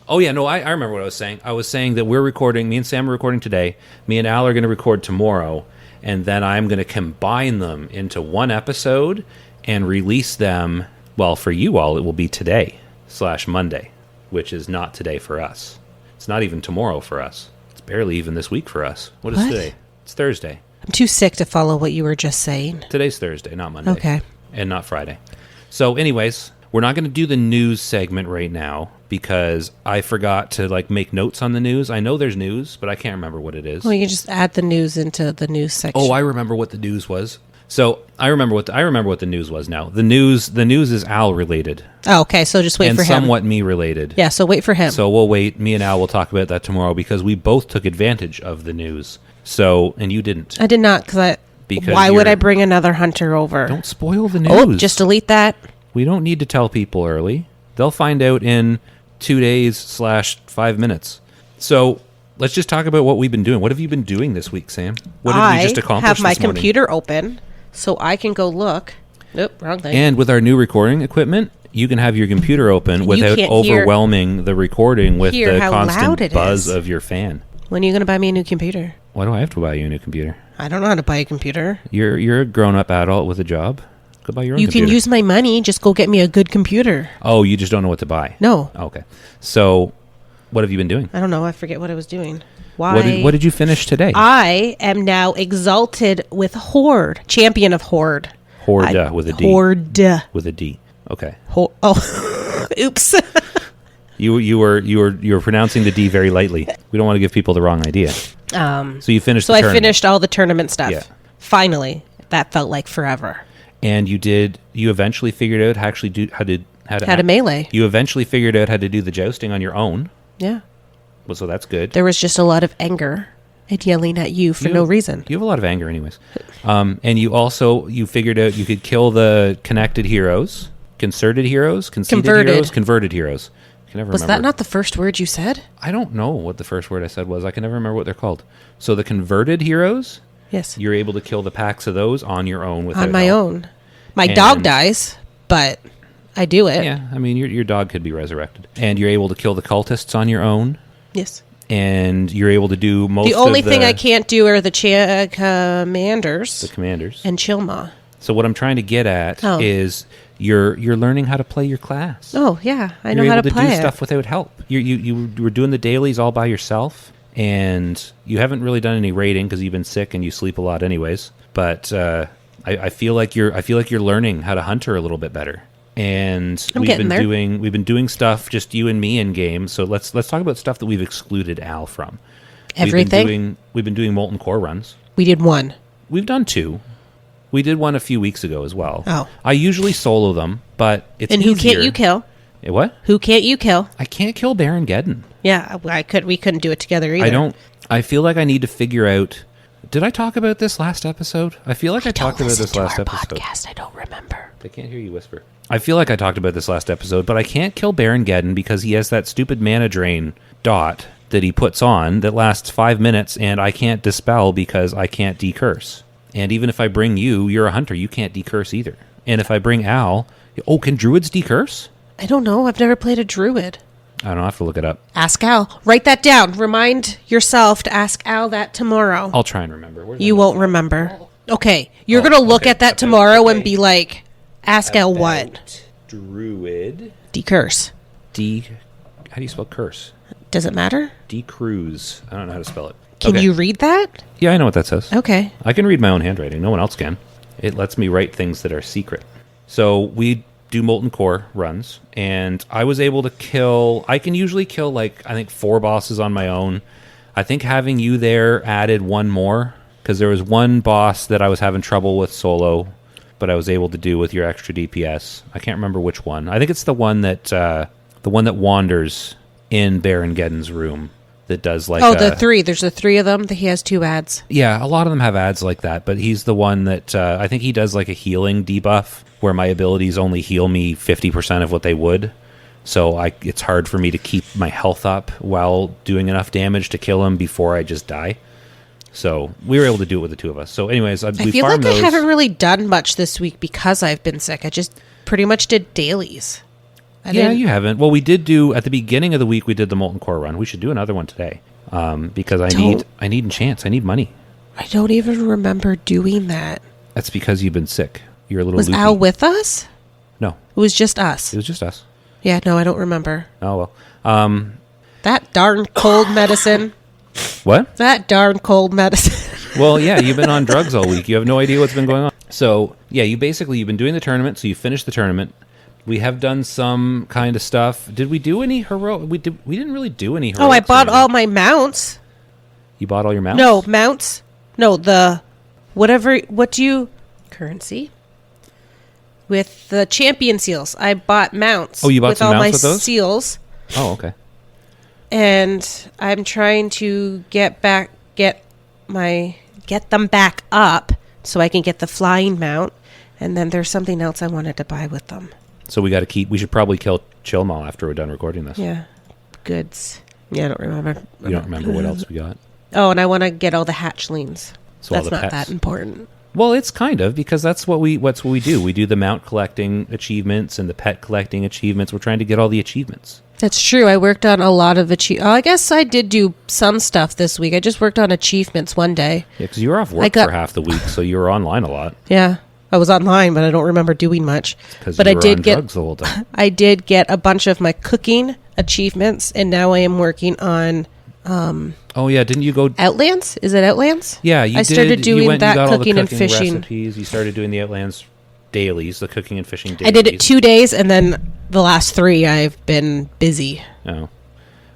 Oh yeah. No, I remember what I was saying. I was saying that we're recording. Me and Sam are recording today. Me and Al are going to record tomorrow, and then I'm going to combine them into one episode and release them. Well, for you all, it will be today / Monday, which is not today for us. It's not even tomorrow for us. It's barely even this week for us. What is What? today? It's Thursday. I'm too sick to follow what you were just saying. Today's Thursday, not Monday. Okay. And not Friday. So anyways, we're not going to do the news segment right now because I forgot to make notes on the news. I know there's news, but I can't remember what it is. Well, you can just add the news into the news section. Oh, I remember what the news was. So I remember what the news was now. The news is Al related Oh, okay, so just wait and for him. somewhat me related. Yeah, so wait for him. So we'll wait. Me and Al will talk about that tomorrow because we both took advantage of the news. So, and you didn't. I did not, Because why would you're- I bring another hunter over? Don't spoil the news. Oh, just delete that. We don't need to tell people early. They'll find out in 2 days / 5 minutes. So let's just talk about what we've been doing. What have you been doing this week, Sam? What did we just accomplish have my this morning? computer open so I can go look. Nope, wrong thing. And with our new recording equipment, you can have your computer open without can't overwhelming the recording with hear the how loud constant it buzz is. of your fan. When are you going to buy me a new computer? Why do I have to buy you a new computer? I don't know how to buy a computer. You're a grown-up adult with a job. Go buy your own You computer. can use my money. Just go get me a good computer. Oh, you just don't know what to buy. No, Okay. So, what have you been doing? I don't know. I forget what I was doing. Why? What did you finish today? I am now exalted with Horde, champion of Horde. Horde with a D. Horde. With a D. Okay. Oh, oops. You were pronouncing the D very lightly. We don't want to give people the wrong idea. So you finished. So the I tournament. finished all the tournament stuff. Yeah. Finally, that felt like forever. And you eventually figured out how to melee. You eventually figured out how to do the jousting on your own. Yeah. Well, so that's good. There was just a lot of anger and yelling at you for no reason. You have a lot of anger, anyways. And you figured out you could kill the connected heroes, concerted heroes, conceded heroes, converted heroes. I can never Was remember. that not the first word you said? I don't know what the first word I said was. I can never remember what they're called. So the converted heroes, Yes. you're able to kill the packs of those on your own without On my help. own. My dog dies, but I do it. Yeah, I mean your dog could be resurrected, and you're able to kill the cultists on your own, Yes. and you're able to do most. The only of thing I can't do are the commanders the commanders. and Chilma. So what I'm trying to get at Oh. is you're learning how to play your class. Oh yeah, I know You're how able to play do it. stuff without help. You were doing the dailies all by yourself, and you haven't really done any raiding because you've been sick and you sleep a lot, anyways. But I feel like you're learning how to hunter a little bit better. And I'm we've getting been there. we've been doing stuff just you and me in game. So let's talk about stuff that we've excluded Al from. Everything. We've been doing molten core runs. We did one. We've done 2. We did one a few weeks ago as well. Oh. I usually solo them, but it's And who easier. can't you kill? Eh, what? Who can't you kill? I can't kill Baron Geddon. Yeah, we couldn't do it together either. I don't. I feel like I need to figure out. Did I talk about this last episode? I feel like I talked about this last episode. Podcast. I don't remember. I can't hear you whisper. I feel like I talked about this last episode, but I can't kill Baron Geddon because he has that stupid mana drain dot that he puts on that lasts 5 minutes, and I can't dispel because I can't decurse. And even if I bring you, you're a hunter, you can't decurse either. And if I bring Al, can druids decurse? I don't know. I've never played a druid. I don't know, I have to look it up. Ask Al. Write that down. Remind yourself to ask Al that tomorrow. I'll try and remember. Where's You my won't notes? remember. Okay, you're gonna look okay. at that tomorrow and be like, ask Al what? About Druid. Decurse. How do you spell curse? Does it matter? Decruise. I don't know how to spell it. Can Okay. you read that? Yeah, I know what that says. Okay. I can read my own handwriting. No one else can. It lets me write things that are secret. So we do molten core runs, and I was able to kill. I can usually kill I think 4 bosses on my own. I think having you there added one more because there was one boss that I was having trouble with solo, but I was able to do with your extra DPS. I can't remember which one. I think it's the one that wanders in Baron Geddon's room. That does the 3. There's the 3 of them. He has 2 ads. Yeah, a lot of them have ads like that, but he's the one that I think he does like a healing debuff where my abilities only heal me 50% of what they would. So it's hard for me to keep my health up while doing enough damage to kill him before I just die. So we were able to do it with the 2 of us. So anyways, I we feel like farmed those. I haven't really done much this week because I've been sick. I just pretty much did dailies. Yeah, you haven't. Well, we did do at the beginning of the week. We did the molten core run. We should do another one today because I need enchants. I need money. I don't even remember doing that. That's because you've been sick. You're a little. Was loopy. Al with us? No, It was just us. it was just us. Yeah, no, I don't remember. Oh well. That darn cold medicine. What? That darn cold medicine. Well, yeah, you've been on drugs all week. You have no idea what's been going on. So, yeah, you've been doing the tournament, so you finished the tournament. We have done some kind of stuff. Did we do any heroic? We didn't really do any heroics. Oh, I bought or all anything. my mounts. You bought all your mounts? No, mounts. No, the whatever. What do you currency? With the champion seals, I bought mounts. Oh, you bought with some all mounts my with those? seals, Oh, okay. and I'm trying to get them back up so I can get the flying mount. And then there's something else I wanted to buy with them. So we got to keep. We should probably kill Chilmal after we're done recording this. Yeah, goods. Yeah, I don't remember. You don't remember what else we got? Oh, and I want to get all the hatchlings. So all That's the not pets. that important. Well, it's kind of, because that's what we do. We do the mount collecting achievements and the pet collecting achievements. We're trying to get all the achievements. That's true. I worked on a lot of I guess I did do some stuff this week. I just worked on achievements one day. Yeah, because you were off work for half the week, so you were online a lot. Yeah. I was online, but I don't remember doing much. Because But you I were did on get drugs the whole time. I did get a bunch of my cooking achievements, and now I am working on Oh yeah, didn't you go? Outlands. Is it Outlands? Yeah, you I started did. doing you went that and you got all the cooking and fishing. recipes. You started doing the Outlands dailies, the cooking and fishing dailies. I did it 2 days, and then the last 3 I've been busy. Oh,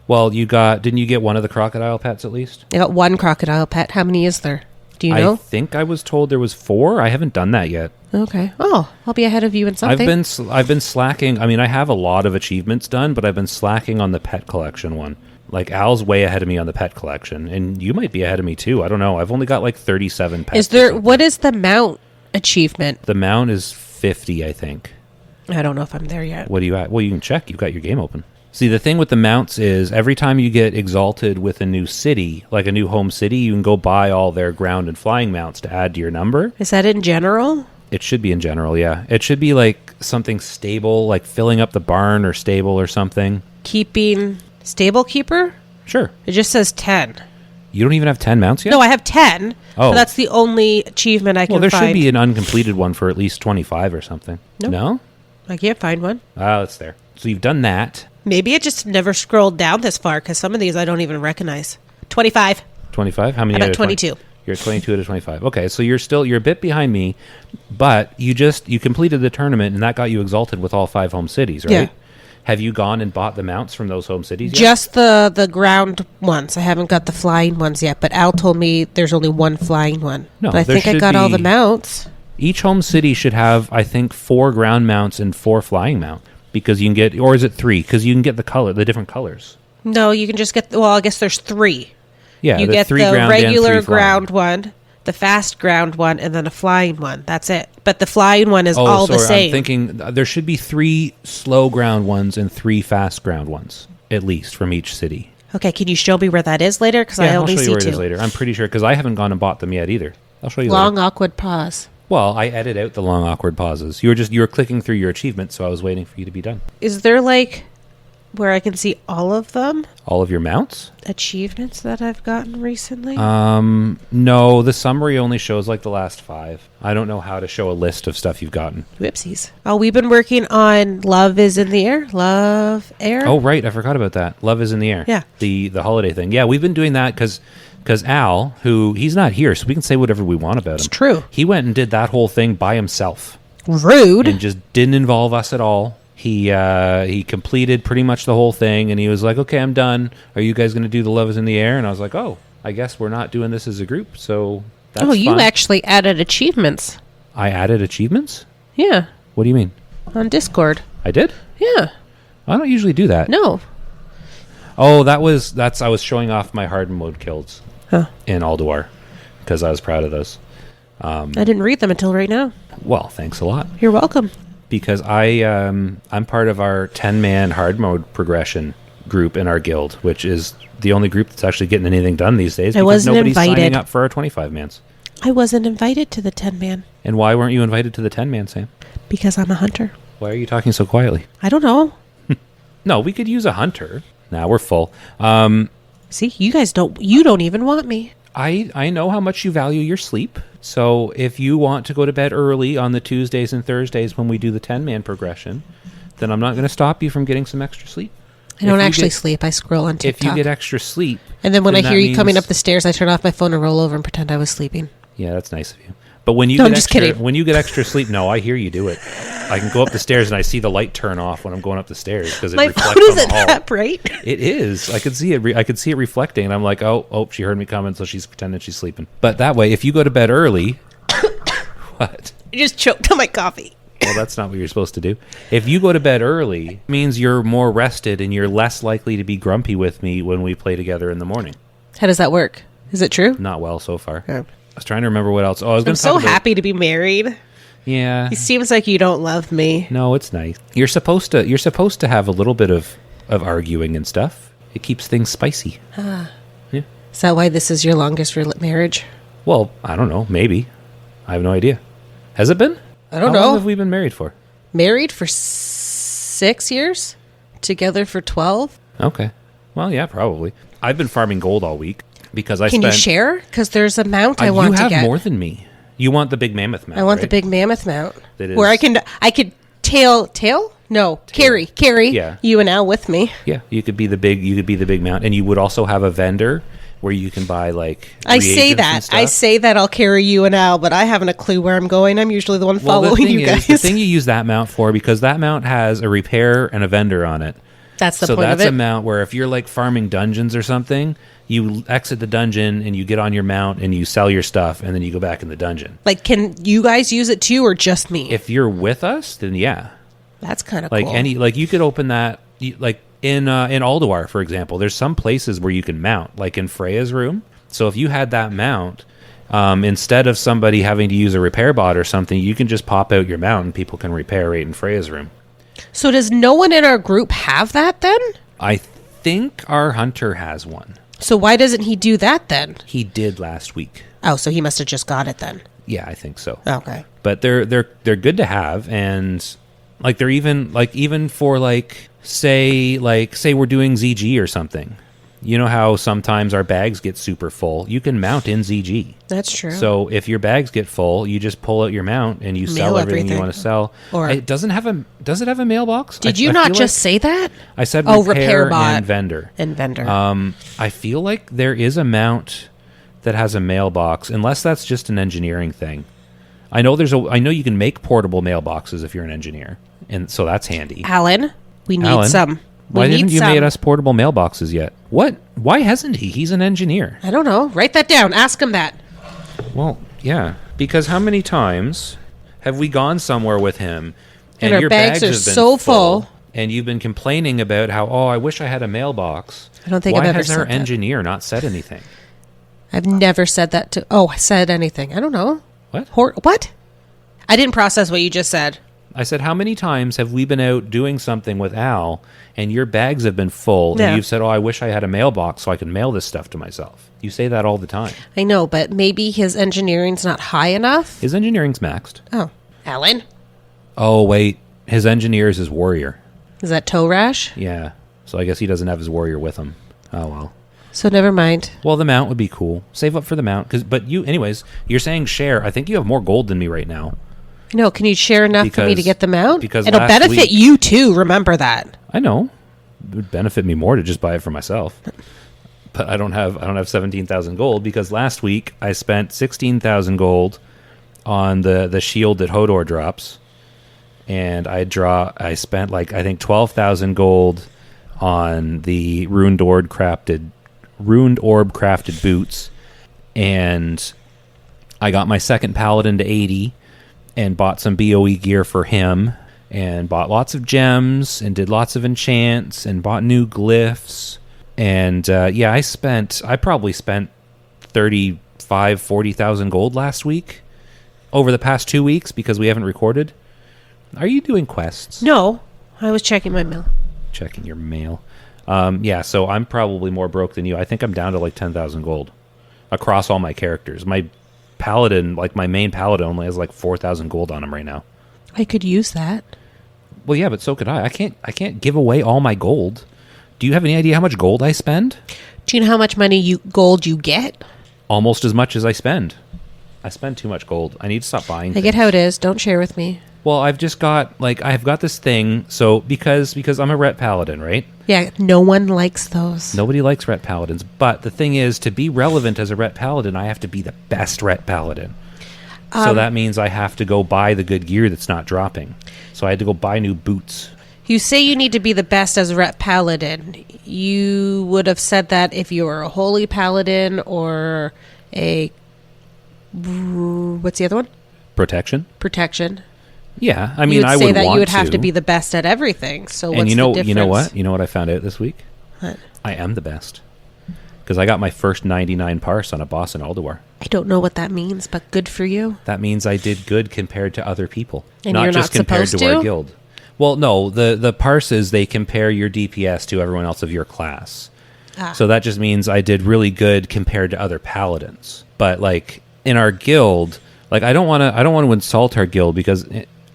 well, didn't you get one of the crocodile pets at least? I got 1 crocodile pet. How many is there? Do you I know? think I was told there was 4. I haven't done that yet. Okay. Oh, I'll be ahead of you in something. I've been slacking. I mean, I have a lot of achievements done, but I've been slacking on the pet collection one. Like Al's way ahead of me on the pet collection, and you might be ahead of me too. I don't know. I've only got like 37 pets. Is there? What is the mount achievement? The mount is 50, I think. I don't know if I'm there yet. What do you at? Well, you can check. You've got your game open. See, the thing with the mounts is every time you get exalted with a new city, like a new home city, you can go buy all their ground and flying mounts to add to your number. Is that in general? It should be in general, yeah. It should be like something stable, like filling up the barn or stable or something. Keeping stable keeper? Sure. It just says 10. You don't even have 10 mounts yet? No, I have 10. Oh. But that's the only achievement I can Well, there find. should be an uncompleted one for at least 25 or something. Nope. No? I can't find one. Oh, it's there. So you've done that. Maybe it just never scrolled down this far because some of these I don't even recognize. 25. 25? How many? I'm out at of 20? 22. You're at 22 out of 25. Okay, so you're a bit behind me, but you completed the tournament and that got you exalted with all 5 home cities, right? Yeah. Have you gone and bought the mounts from those home cities yet? Just the ground ones. I haven't got the flying ones yet, but Al told me there's only 1 flying one. No, but I there think I should got all the be- mounts. Each home city should have, I think, 4 ground mounts and 4 flying mount because you can get, or is it 3? Because you can get the different colors. No, you can just get, well, I guess there's 3. Yeah, You the get 3 the ground and 3 regular flying. ground one, the fast ground one, and then a flying one. That's it. But the flying one is all the same. I'm thinking there should be 3 slow ground ones and 3 fast ground ones, at least, from each city. Okay, can you show me where that is later? Because I I'll only show see you where 2. it is later. I'm pretty sure, because I haven't gone and bought them yet either. I'll show you Long, later. awkward pause. Well, I edit out the long, awkward pauses. You were clicking through your achievements, so I was waiting for you to be done. Is there like where I can see all of them? All of your mounts? Achievements that I've gotten recently? No, the summary only shows like the last 5. I don't know how to show a list of stuff you've gotten. Whoopsies. Oh, we've been working on Love is in the Air. Love Air. Oh, right. I forgot about that. Love is in the air. Yeah. The holiday thing. Yeah, we've been doing that because Al, who he's not here, so we can say whatever we want about him. It's true. He went and did that whole thing by himself Rude. and just didn't involve us at all. He completed pretty much the whole thing, and he was like, "Okay, I'm done. Are you guys going to do the Love is in the Air?" And I was like, "Oh, I guess we're not doing this as a group." So that's Oh, you fine. actually added achievements. I added achievements. Yeah. What do you mean? On Discord. I did? Yeah. I don't usually do that. No. Oh, I was showing off my hard mode kills Huh. in Alduar because I was proud of those. I didn't read them until right now. Well, thanks a lot. You're welcome. Because I'm part of our 10-man hard mode progression group in our guild, which is the only group that's actually getting anything done these days. I Because wasn't nobody's signing invited. up for our 25-mans. I wasn't invited to the 10-man And why weren't you invited to the 10-man, Sam? because I'm a hunter. Why are you talking so quietly? I don't know. No, we could use a hunter. Nah, we're full. See, you don't even want me. I know how much you value your sleep. So if you want to go to bed early on the Tuesdays and Thursdays when we do the 10-man progression, then I'm not going to stop you from getting some extra sleep. I don't If you actually get- sleep. I scroll on If TikTok. you get extra sleep, and then when I that hear you coming means- up the stairs, I turn off my phone and roll over and pretend I was sleeping. Yeah, that's nice of you. But when you No, get I'm just extra, kidding. when you get extra sleep, no, I hear you do it. I can go up the stairs and I see the light turn off when I'm going up the stairs because it My reflects phone on isn't the hall. that bright. It is. I could see it. I could see it reflecting, and I'm like, oh, she heard me coming, so she's pretending she's sleeping. But that way, if you go to bed early, what? I just choked on my coffee. Well, that's not what you're supposed to do. If you go to bed early, it means you're more rested and you're less likely to be grumpy with me when we play together in the morning. How does that work? Is it true? Not well so far. Yeah. I was trying to remember what else. Oh, I was going I'm to so talk about, happy to be married. Yeah. It seems like you don't love me. No, it's nice. You're supposed to have a little bit of arguing and stuff. It keeps things spicy. Is that why this is your longest marriage? Well, I don't know. Maybe. I have no idea. Has it been? I don't How know. long have we been married for? Married for 6 years? Together for 12? Okay. Well, yeah, probably. I've been farming gold all week because I Can spent... you share? Because there's a mount I want you to have get. more than me. You want the big mammoth mount, I want the right? big mammoth mount. That Where is- I could tail? No, carry Yeah. you and Al with me. Yeah, you could be the big mount, and you would also have a vendor where you can buy like. I say reagents and that. stuff. I say that I'll carry you and Al, but I haven't a clue where I'm going. I'm usually the one Well, the following thing you is, guys. the thing you use that mount for, because that mount has a repair and a vendor on it. That's the So point that's of it. a mount where if you're like farming dungeons or something, you exit the dungeon and you get on your mount and you sell your stuff, and then you go back in the dungeon. Like, can you guys use it too, or just me? If you're with us, then yeah. That's kind of Like cool. you could open that like in Alduar, for example. There's some places where you can mount, like in Freya's room. So if you had that mount, instead of somebody having to use a repair bot or something, you can just pop out your mount and people can repair right in Freya's room. So does no one in our group have that then? I think our hunter has one. So why doesn't he do that then? He did last week. Oh, so he must have just got it then. Yeah, I think so. Okay. But they're good to have, and like they're even for say we're doing ZG or something. You know how sometimes our bags get super full. You can mount in ZG. That's true. So if your bags get full, you just pull out your mount and you sell Mail everything you everything. want to sell. Or- Does it have a mailbox? Did I you feel not like just say that? I said Oh, repair, repair bot. and vendor. And vendor. I feel like there is a mount that has a mailbox, unless that's just an engineering thing. I know you can make portable mailboxes if you're an engineer, and so that's handy. Alan, we need Alan, some. We Why need didn't you some. made us portable mailboxes yet? What? Why hasn't he? He's an engineer. I don't know. Write that down. Ask him that. Well, yeah. Because how many times have we gone somewhere with him And our your bags are have been so full. and you've been complaining about how, I wish I had a mailbox. I don't think Why I've ever has our said that. engineer not said anything? I've never said that to... Oh, I said anything. I don't know. What? What? I didn't process what you just said. I said, how many times have we been out doing something with Al and your bags have been full Yeah. and you've said, I wish I had a mailbox so I could mail this stuff to myself. You say that all the time. I know, but maybe his engineering's not high enough. His engineering's maxed. Oh. Alan? Oh, wait. His engineer is his warrior. Is that toe rash? Yeah. So I guess he doesn't have his warrior with him. Oh, well. So never mind. Well, the mount would be cool. Save up for the mount. Anyways, you're saying share. I think you have more gold than me right now. No, can you share enough for me to Because- get them out? because It'll last benefit week- you too, remember that. I know. It would benefit me more to just buy it for myself. But I don't have 17,000 gold because last week I spent 16,000 gold on the shield that Hodor drops. And I spent I think 12,000 gold on the ruined orb crafted boots, and I got my second paladin to 80 and bought some BOE gear for him and bought lots of gems and did lots of enchants and bought new glyphs. And I probably spent 40,000 gold last week over the past 2 weeks because we haven't recorded. Are you doing quests? No, I was checking my mail. Checking your mail. So I'm probably more broke than you. I think I'm down to 10,000 gold across all my characters. My paladin, my main paladin, only has 4,000 gold on him right now. I could use that. Well, yeah, but so could I. I can't give away all my gold. Do you have any idea how much gold I spend? Do you know how much gold you get? Almost as much as I spend. I spend too much gold. I need to stop buying. I get how it is. Don't share with me. Well, I've just got I've got this thing. So because I'm a Ret Paladin, right? Yeah, no one likes those. Nobody likes Ret Paladins, but the thing is, to be relevant as a Ret Paladin, I have to be the best Ret Paladin. So that means I have to go buy the good gear that's not dropping. So I had to go buy new boots. You say you need to be the best as a Ret Paladin. You would have said that if you were a Holy Paladin or a... What's the other one? Protection? Protection. Yeah, I You mean, would I say would that want you would have to be the best at everything. So what's and the difference? you know what? You know what I found out this week? What? I am the best. Because I got my first 99 parse on a boss in Alduar. I don't know what that means, but good for you. That means I did good compared to other people. And not you're just not compared supposed to our to? guild. Well, no, the parses, they compare your DPS to everyone else of your class. So that just means I did really good compared to other paladins. But like in our guild, like I don't want to insult our guild because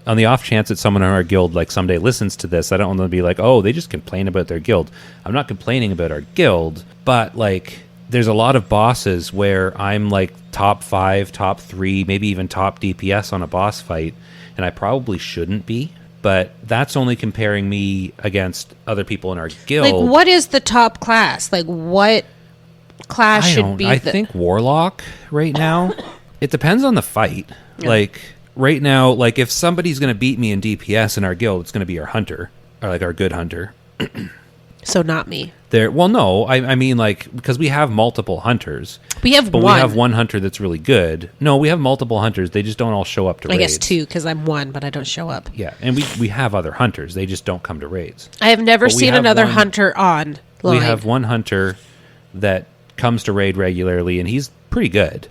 on the off chance that someone in our guild like someday listens to this, I don't want them to be like, oh, they just complain about their guild. I'm not complaining about our guild, but like there's a lot of bosses where I'm like top 5, top 3, maybe even top DPS on a boss fight, and I probably shouldn't be. But that's only comparing me against other people in our guild. Like, what is the top class? Like, what class should be? I think Warlock right now. It depends on the fight. Yeah. Like right now, like if somebody's going to beat me in DPS in our guild, it's going to be our hunter, or like our good hunter. So not me. Well, no, I mean like because we have multiple hunters. We have but one. We have one hunter that's really good. No, we have multiple hunters. They just don't all show up to raids. I guess 2 because I'm 1, but I don't show up. Yeah, and we have other hunters. They just don't come to raids. I have never seen another hunter on line. We have one hunter that comes to raid regularly, and he's pretty good.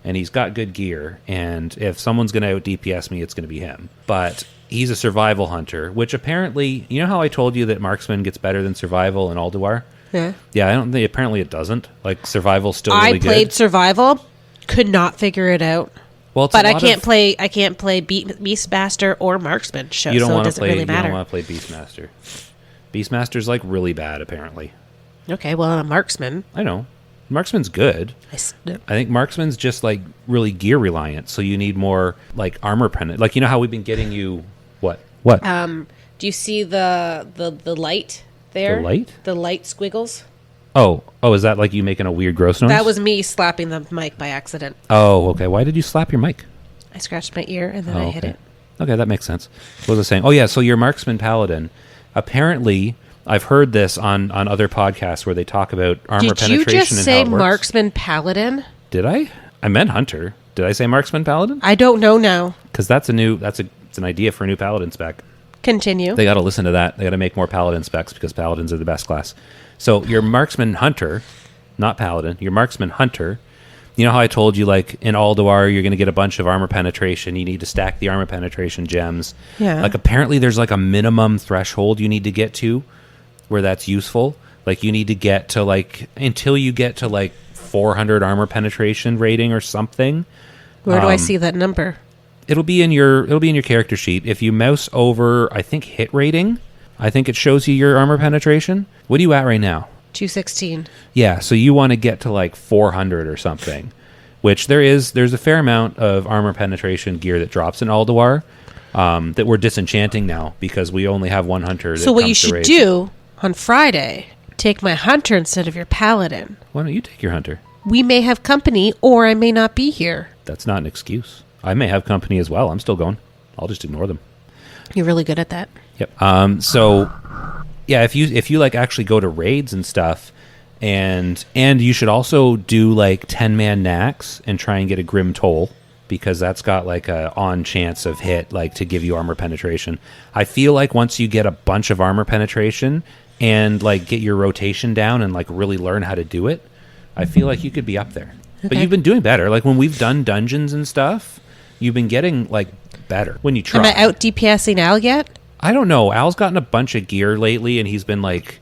And he's got good gear. And if someone's going to out DPS me, it's going to be him. But he's a survival hunter, which apparently, you know how I told you that marksman gets better than survival in Alduar? Yeah. Yeah, I don't think apparently it doesn't. Like survival's still really good. I played survival, could not figure it out. Well, but I can't play Beastmaster or marksman. So you don't want to play. Really matter. You don't want to play Beastmaster. Beastmaster's like really bad apparently. Okay, well I'm a marksman. I know. Marksman's good. I think marksman's just like really gear reliant, so you need more like armor penetration. Like you know how we've been getting you what? Do you see the light there? The light? The light squiggles. Oh, is that like you making a weird gross noise? That was me slapping the mic by accident. Oh, okay. Why did you slap your mic? I scratched my ear and then I hit it. Okay, that makes sense. What was I saying? Oh yeah, so your marksman paladin. Apparently, I've heard this on other podcasts where they talk about armor penetration. Did you just and say how it works. marksman paladin? Did I? I meant hunter. Did I say marksman paladin? I don't know now. Because it's an idea for a new paladin spec. Continue. They got to listen to that. They got to make more paladin specs because paladins are the best class. So your marksman hunter, not paladin, your marksman hunter. You know how I told you, like, in Alduar, you're going to get a bunch of armor penetration. You need to stack the armor penetration gems. Yeah. Like, apparently there's, like, a minimum threshold you need to get to where that's useful. Like, you need to get to, like, until you get to, like, 400 armor penetration rating or something. Where do I see that number? It'll be in your character sheet. If you mouse over, I think, hit rating, I think it shows you your armor penetration. What are you at right now? 216. Yeah, so you want to get to like 400 or something, which there's a fair amount of armor penetration gear that drops in Alduar that we're disenchanting now because we only have one hunter. So what you should do on Friday, take my hunter instead of your paladin. Why don't you take your hunter? We may have company or I may not be here. That's not an excuse. I may have company as well. I'm still going. I'll just ignore them. You're really good at that. Yep. So yeah, if you like actually go to raids and stuff, and you should also do like 10-man knacks and try and get a grim toll because that's got like a on chance of hit, like to give you armor penetration. I feel like once you get a bunch of armor penetration and like get your rotation down and like really learn how to do it, I feel like you could be up there. Okay. But you've been doing better. Like when we've done dungeons and stuff, you've been getting like better when you try. Am I out DPSing Al yet? I don't know. Al's gotten a bunch of gear lately, and he's been like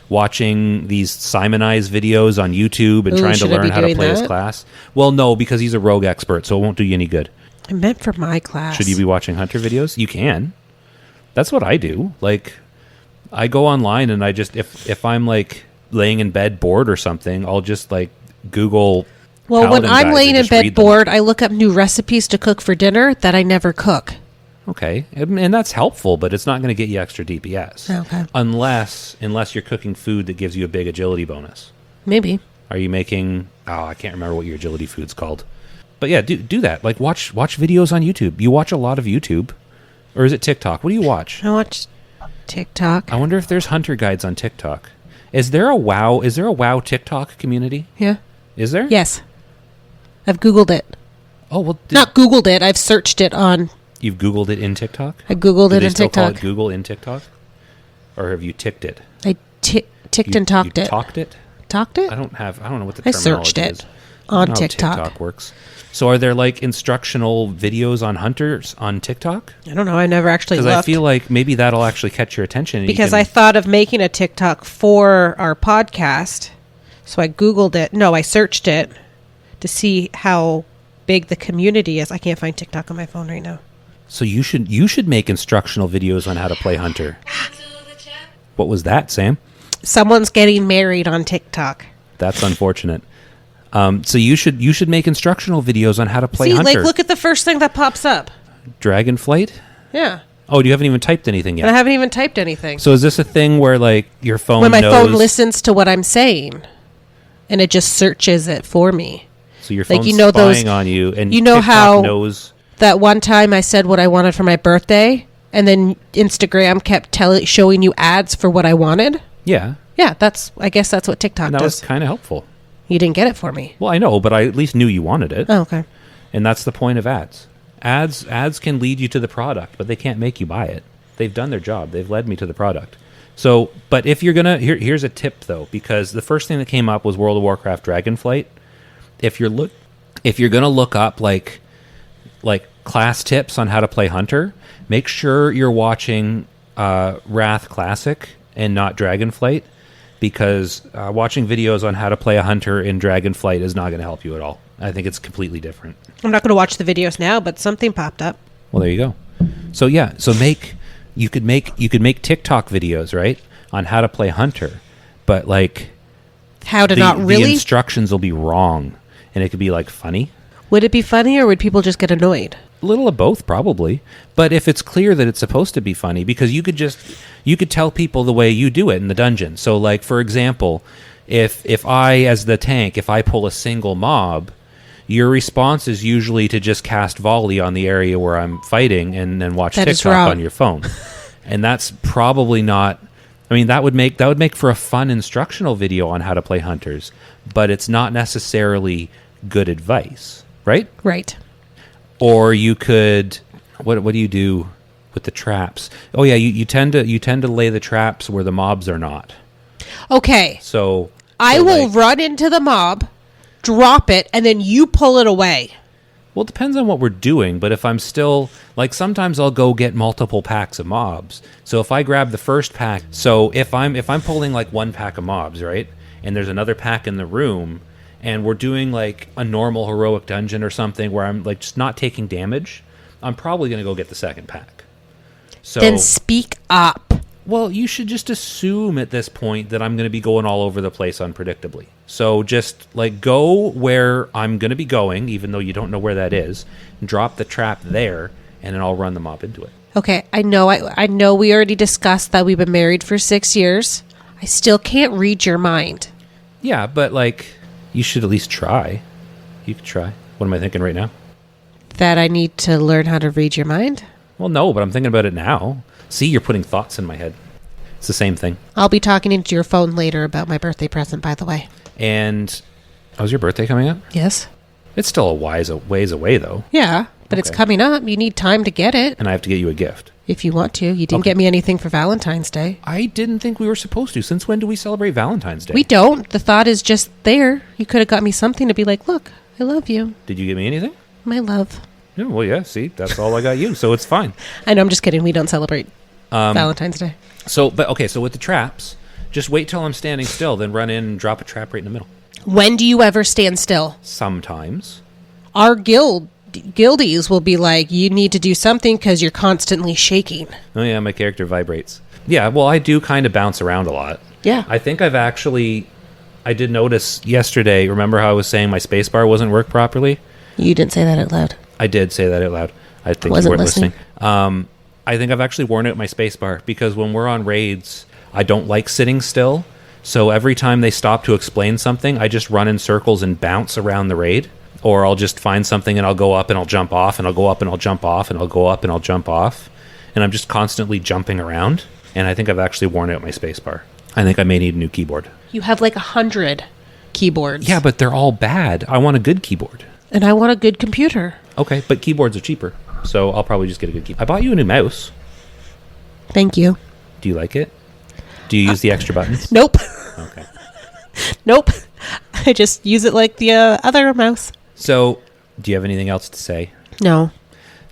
watching these Simonized videos on YouTube and trying to learn how to play his class. Well, no, because he's a rogue expert, so it won't do you any good. I meant for my class. Should you be watching hunter videos? You can. That's what I do. Like, I go online and I just if I'm like laying in bed bored or something, I'll just like Google. Well, when I'm laying in bed bored, I look up new recipes to cook for dinner that I never cook. Okay, and that's helpful, but it's not going to get you extra DPS. Okay. Unless you're cooking food that gives you a big agility bonus. Maybe. Are you making... Oh, I can't remember what your agility food's called. But yeah, do that. Like, watch videos on YouTube. You watch a lot of YouTube. Or is it TikTok? What do you watch? I watch TikTok. I wonder if there's hunter guides on TikTok. Is there a WoW TikTok community? Yeah. Is there? Yes. I've Googled it. Oh, well... Not Googled it. I've searched it on... You've Googled it in TikTok? I Googled it in TikTok. Do they still call it TikTok. Google in TikTok? Or have you ticked it? I ticked and talked you it. Talked it? Talked it? I don't know what the I terminology searched it is. on I don't know how TikTok. TikTok works. So are there like instructional videos on hunters on TikTok? I don't know. I never actually Because looked. I feel like maybe that'll actually catch your attention. And because I thought of making a TikTok for our podcast. So I Googled it. No, I searched it to see how big the community is. I can't find TikTok on my phone right now. So you should make instructional videos on how to play Hunter. What was that, Sam? Someone's getting married on TikTok. That's unfortunate. So you should make instructional videos on how to play See, Hunter. like, look at the first thing that pops up. Dragonflight? Yeah. Oh, you haven't even typed anything And I yet. haven't even typed anything. So is this a thing where like your phone when my knows, phone listens to what I'm saying, and it just searches it for me. so your like, phone's you know spying those- on you, and you know TikTok how- knows. That one time I said what I wanted for my birthday, and then Instagram kept showing you ads for what I wanted. Yeah, Yeah, I guess that's what TikTok and that does. was kind of helpful. You didn't get it for me. Well, I know, but I at least knew you wanted it, Oh, okay. and that's the point of ads. Ads can lead you to the product, but they can't make you buy it. They've done their job. They've led me to the product. So, but if you're gonna here's a tip though, because the first thing that came up was World of Warcraft Dragonflight. If you're gonna look up like class tips on how to play Hunter, make sure you're watching Wrath Classic and not Dragonflight, because watching videos on how to play a Hunter in Dragonflight is not going to help you at all. I think it's completely different. I'm not going to watch the videos now, but something popped up. Well, there you go. So yeah, you could make TikTok videos, right, on how to play Hunter, but like How to the, not the really? instructions will be wrong, and it could be like funny. Would it be funny, or would people just get annoyed? A little of both, probably. But if it's clear that it's supposed to be funny, because you could tell people the way you do it in the dungeon. So, like, for example, if I, as the tank, if I pull a single mob, your response is usually to just cast volley on the area where I'm fighting and then watch That is TikTok wrong. on your phone. And that's probably not. I mean, that would make for a fun instructional video on how to play Hunters, but it's not necessarily good advice, right? Right. Or you could, what do you do with the traps? Oh yeah, you tend to lay the traps where the mobs are not. Okay. So I so, will like- run into the mob, drop it, and then you pull it away. Well, it depends on what we're doing, but if I'm still, like, sometimes I'll go get multiple packs of mobs. So if I grab the first pack, so if I'm pulling like one pack of mobs, right, and there's another pack in the room, and we're doing like a normal heroic dungeon or something where I'm like just not taking damage, I'm probably going to go get the second pack. So Then speak up. well, you should just assume at this point that I'm going to be going all over the place unpredictably. So just like go where I'm going to be going, even though you don't know where that is, and drop the trap there, and then I'll run the mob into it. Okay, I know we already discussed that we've been married for 6 years. I still can't read your mind. Yeah, but like you should at least try. You could try. What am I thinking right now? That I need to learn how to read your mind? Well, no, but I'm thinking about it now. See, you're putting thoughts in my head. It's the same thing. I'll be talking into your phone later about my birthday present, by the way. And was your birthday coming up? Yes? It's still a ways away, though, Yeah, but it's Okay. coming up. You need time to get it and I have to get you a gift. if you want to. You didn't Okay. get me anything for Valentine's Day. I didn't think we were supposed to. Since when do we celebrate Valentine's Day? We don't. The thought is just there. You could have got me something to be like, look, I love you, Did you get me anything? my love. Yeah, well, yeah. See, that's all I got you, so it's fine. I know, I'm just kidding. We don't celebrate Valentine's Day. So, but okay. So with the traps, just wait till I'm standing still, then run in and drop a trap right in the middle. When do you ever stand still? Sometimes. Our guildies will be like, you need to do something because you're constantly shaking. Oh yeah, my character vibrates. Yeah, well, I do kind of bounce around a lot. Yeah. I think I did notice yesterday. Remember how I was saying my spacebar wasn't work properly? You didn't say that out loud. I did say that out loud. I think Wasn't you weren't listening. listening. I think I've actually worn out my spacebar because when we're on raids, I don't like sitting still. So every time they stop to explain something, I just run in circles and bounce around the raid. Or I'll just find something and I'll go up and I'll jump off and I'll go up and I'll jump off and I'll go up and I'll jump off. And I'm just constantly jumping around. And I think I've actually worn out my spacebar. I think I may need a new keyboard. You have like 100 keyboards. Yeah, but they're all bad. I want a good keyboard. And I want a good computer. Okay, but keyboards are cheaper. So I'll probably just get a good keyboard. I bought you a new mouse. Thank you. Do you like it? Do you use the extra buttons? Nope. Okay. Nope. I just use it like the other mouse. So, do you have anything else to say? No.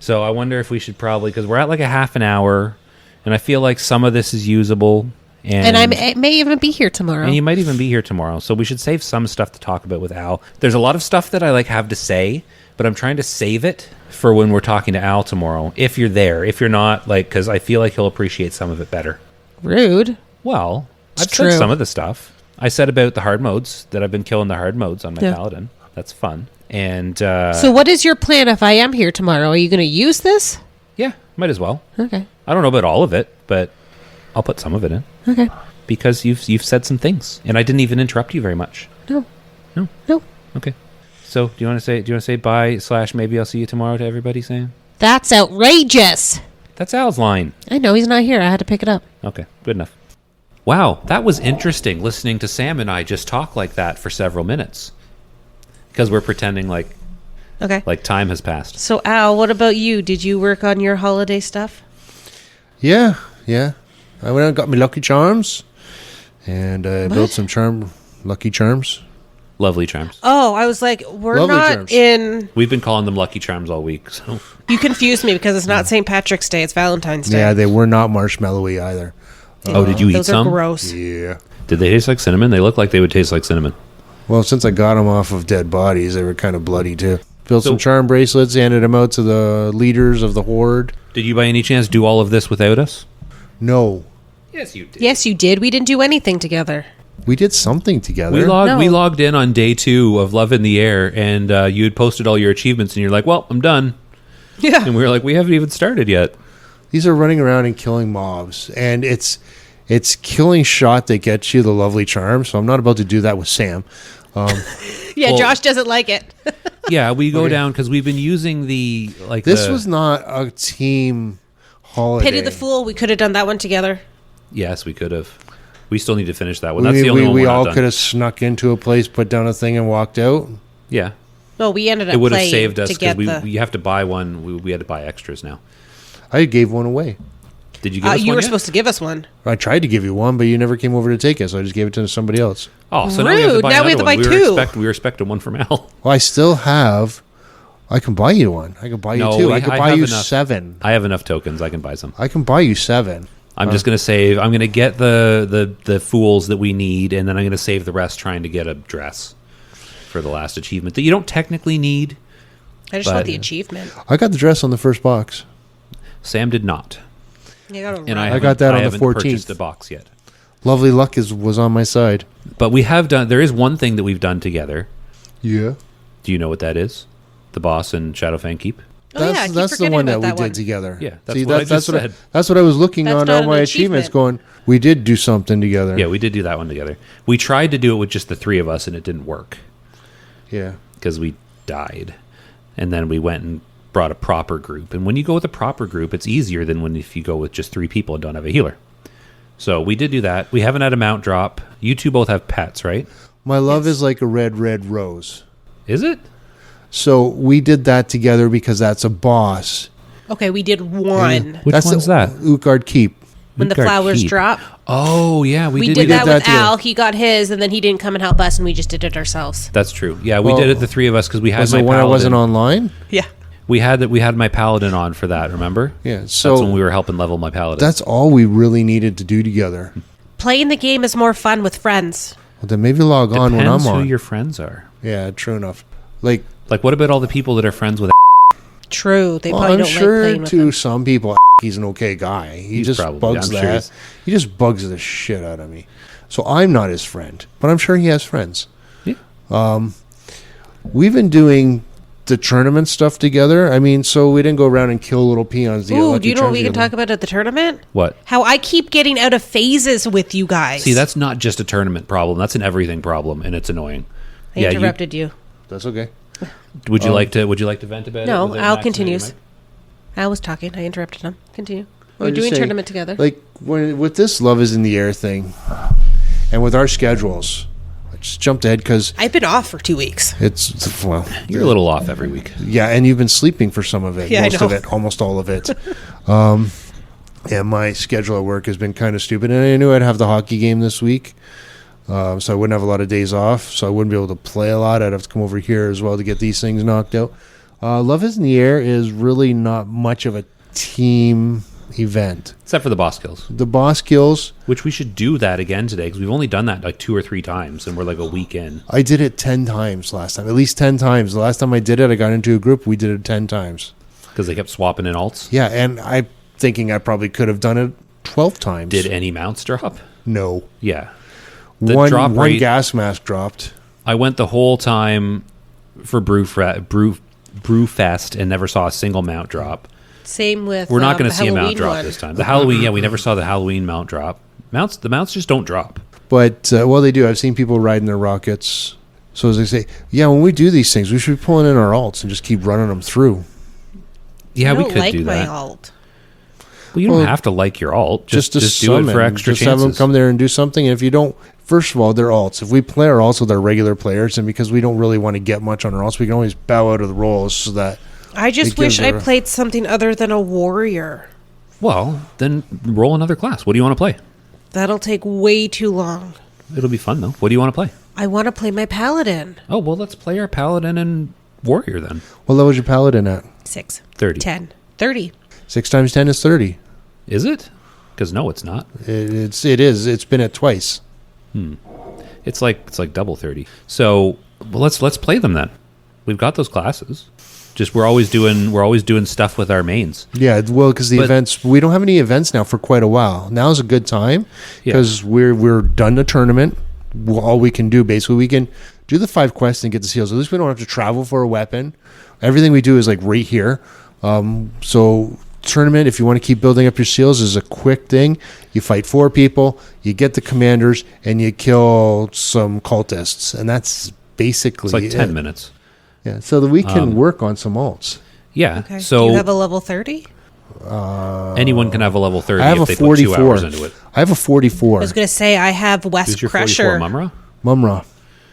So, I wonder if we should probably, because we're at like a half an hour, and I feel like some of this is usable, And I may even be here tomorrow. And you might even be here tomorrow. So we should save some stuff to talk about with Al. There's a lot of stuff that I have to say, but I'm trying to save it for when we're talking to Al tomorrow. If you're there, if you're not, because I feel like he'll appreciate some of it better. Rude. Well, I've true. said some of the stuff. I said about the hard modes, that I've been killing the hard modes on my paladin. That's fun. And So what is your plan if I am here tomorrow? Are you going to use this? yeah, might as well. Okay. I don't know about all of it, but I'll put some of it in. Okay. Because you've said some things, and I didn't even interrupt you very much. No. No. No. Okay. So do you want to say bye / maybe I'll see you tomorrow to everybody, Sam? That's outrageous. That's Al's line. I know he's not here. I had to pick it up. Okay, good enough. Wow, that was interesting listening to Sam and I just talk like that for several minutes. Because we're pretending like Okay. time has passed. So Al, what about you? Did you work on your holiday stuff? Yeah. I went out and got me Lucky Charms, and I built some Lucky Charms. Lovely charms. Oh, I was like, we're Lovely not charms. in. We've been calling them Lucky Charms all week. So You confused me because it's not St. Patrick's Day; it's Valentine's Day. Yeah, they were not marshmallowy either. did you eat Those some? are gross. Yeah. Did they taste like cinnamon? They look like they would taste like cinnamon. Well, since I got them off of dead bodies, they were kind of bloody too. Built So- some charm bracelets, handed them out to the leaders of the horde. Did you by any chance do all of this without us? No, Yes, you did. Yes, you did. We didn't do anything together. we did something together. We No. logged in on day 2 of Love in the Air, and you had posted all your achievements, and you're like, "Well, I'm done." Yeah. And we were like, "We haven't even started yet." These are running around and killing mobs, and it's killing shot that gets you the lovely charm. So I'm not about to do that with Sam. Yeah, Well- Josh doesn't like it. Yeah, we go Okay. down because we've been using the This was not a team holiday. Pity the fool. We could have done that one together. Yes, we could have. We still need to finish that one. That's the only one we we're not all done. could have snuck into a place, put down a thing, and walked out. Yeah, No, we ended up it would have playing saved us to because get we have to buy one. We had to buy extras now. I gave one away. Did you give us you one were yet? supposed to give us one. I tried to give you one, but you never came over to take it, so I just gave it to somebody else. Oh, so now we have to Rude. buy Now we have another to one. buy two. We were expecting one from Al. Well, I still have. I can buy you one. I can buy you No, two. I can buy have you enough. 7. I have enough tokens. I can buy some. I can buy you 7. I'm just gonna save. I'm gonna get the fools that we need, and then I'm gonna save the rest trying to get a dress for the last achievement that you don't technically need. I just But- want the achievement. I got the dress on the first box. Sam did not, You gotta and run. I got that on the haven't 14th. purchased a box yet. Lovely luck was on my side. But we have done. There is one thing that we've done together. Yeah. Do you know what that is? The boss and Shadowfang Keep. Oh, yeah, I That's keep that's the forgetting one that about we that did one. together. Yeah, that's what I just said. That's what I was looking That's on not all an my achievements achievement. going, we did do something together. Yeah, we did do that one together. We tried to do it with just the 3 of us, and it didn't work Yeah. because we died. And then we went and brought a proper group. And when you go with a proper group, it's easier than if you go with just 3 people and don't have a healer. So we did do that. We haven't had a mount drop. You two both have pets, right? My love is like a red, red rose. Is it? So we did that together because that's a boss. Okay, we did one. Which that's one's that? Utgard Keep. When the Utgard flowers Keep. drop. Oh, yeah. We did did that that with together. Al. He got his, and then he didn't come and help us, and we just did it ourselves. That's true. Yeah, we Well, did it, the 3 of us, because we had Was my it when I paladin. wasn't online? Yeah. We had my paladin on for that, remember? Yeah. That's So when we were helping level my paladin. that's all we really needed to do together. Playing the game is more fun with friends. Well, then maybe log on when Depends I'm who on. your friends are. Yeah, true enough. Like, Like, what about all the people that are friends with True. They well, probably I'm don't sure like playing with to them. some people, he's an okay guy. He He's just probably- bugs I'm sure that. he's- He just bugs the shit out of me. So I'm not his friend, but I'm sure he has friends. Yeah. We've been doing the tournament stuff together. I mean, so we didn't go around and kill little peons. Ooh, do you know what we can talk about at the tournament? What? How I keep getting out of phases with you guys. See, that's not just a tournament problem. That's an everything problem, and it's annoying. I you- interrupted you. That's okay. Would you like to vent about it? No, without Al maximizing continues. your mic? I was talking. I interrupted him. Continue. I We're was just doing saying, tournament together. Like with this Love is in the Air thing, and with our schedules, I just jumped ahead because I've been off for 2 weeks. it's well, You're a little off every week. yeah, and you've been sleeping for some of it, Yeah, I most of know. it, almost all of it. And my schedule at work has been kind of stupid, and I knew I'd have the hockey game this week, so I wouldn't have a lot of days off, so I wouldn't be able to play a lot. I'd have to come over here as well to get these things knocked out. Love is in the Air is really not much of a team event. Except for the boss kills, The boss kills, which we should do that again today because we've only done that like 2 or 3 times and we're like a week in. I did it 10 times last time. At least 10 times. The last time I did it, I got into a group. We did it 10 times. Because they kept swapping in alts. Yeah, and I'm thinking I probably could have done it 12 times. Did any mounts drop? No. Yeah. The One drop rate, gas mask dropped. I went the whole time for Brewfest and never saw a single mount drop. Same with We're not going the to see a mount Halloween drop one. this time. The Halloween, yeah, we never saw the Halloween mount drop. The mounts just don't drop. But, well, they do. I've seen people riding their rockets. So as they say, yeah, when we do these things, we should be pulling in our alts and just keep running them through. Yeah, I we don't could like do my that. alt. Well, you don't Well, have to like your alt. Just Do it summon. for extra just have them chances. come there and do something. And if you don't, first of all, they're alts. If we play our alts with our regular players, and because we don't really want to get much on our alts, we can always bow out of the rolls so that I just It wish gives I her- played something other than a warrior. Well, then roll another class. What do you want to play? That'll take way too long. It'll be fun, though. What do you want to play? I want to play my paladin. Oh, well, let's play our Paladin and Warrior then. what level is your paladin at? 6, 30. 10, 30. 6 times 10 is 30. Is it? Because no, it's not. It is. It's been at twice. It's like double 30. So, well, let's play them then. We've got those classes. Just we're always doing stuff with our mains. Yeah, well, because the But- events, we don't have any events now for quite a while. Now's a good time Yeah. because we're done the tournament. All we can do, basically, we can do the 5 quests and get the seals. At least we don't have to travel for a weapon. Everything we do is like right here. So tournament, if you want to keep building up your seals, is a quick thing. You fight 4 people, you get the commanders, and you kill some cultists, and that's basically It's like 10 it. minutes. Yeah, so that we can work on some alts. Yeah. Okay. So Do you have a level 30? anyone can have a level 30 I have if a they put 2 44. hours into it. I have a 44. I was going to say I have West Who's your Crusher. 44 Mumra? Mumra.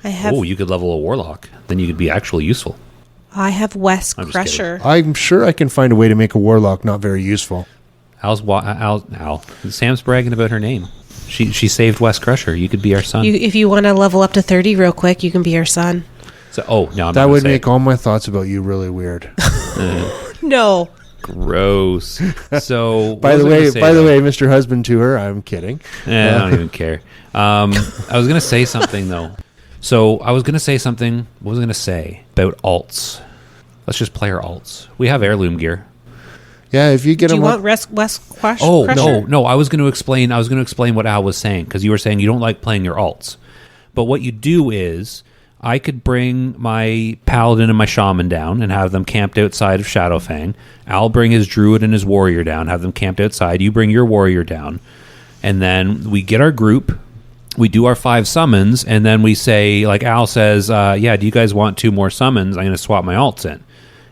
I have Oh, you could level a Warlock. Then you could be actually useful. I have West I'm just Crusher. I'm sure I can find a way to make a warlock not very useful. Al. Sam's bragging about her name. She saved West Crusher. You could be our son. If you want to level up to 30 real quick, you can be our son. So, no, I'm not That gonna would say make it. all my thoughts about you really weird. No. Gross. So, by the way, Mr. Husband to her, I'm kidding. I don't even care. I was gonna say something though. So I was gonna say something. What was I gonna say about alts? Let's just play our alts. We have heirloom gear. Yeah, if you get Do you them want up, West Crusher? Oh no! I was going to explain. I was going to explain what Al was saying because you were saying you don't like playing your alts, but what you do is I could bring my paladin and my shaman down and have them camped outside of Shadowfang. Al bring his druid and his warrior down, have them camped outside. You bring your warrior down, and then we get our group. We do our 5 summons, and then we say, like Al says, "Yeah, do you guys want 2 more summons? I'm going to swap my alts in,"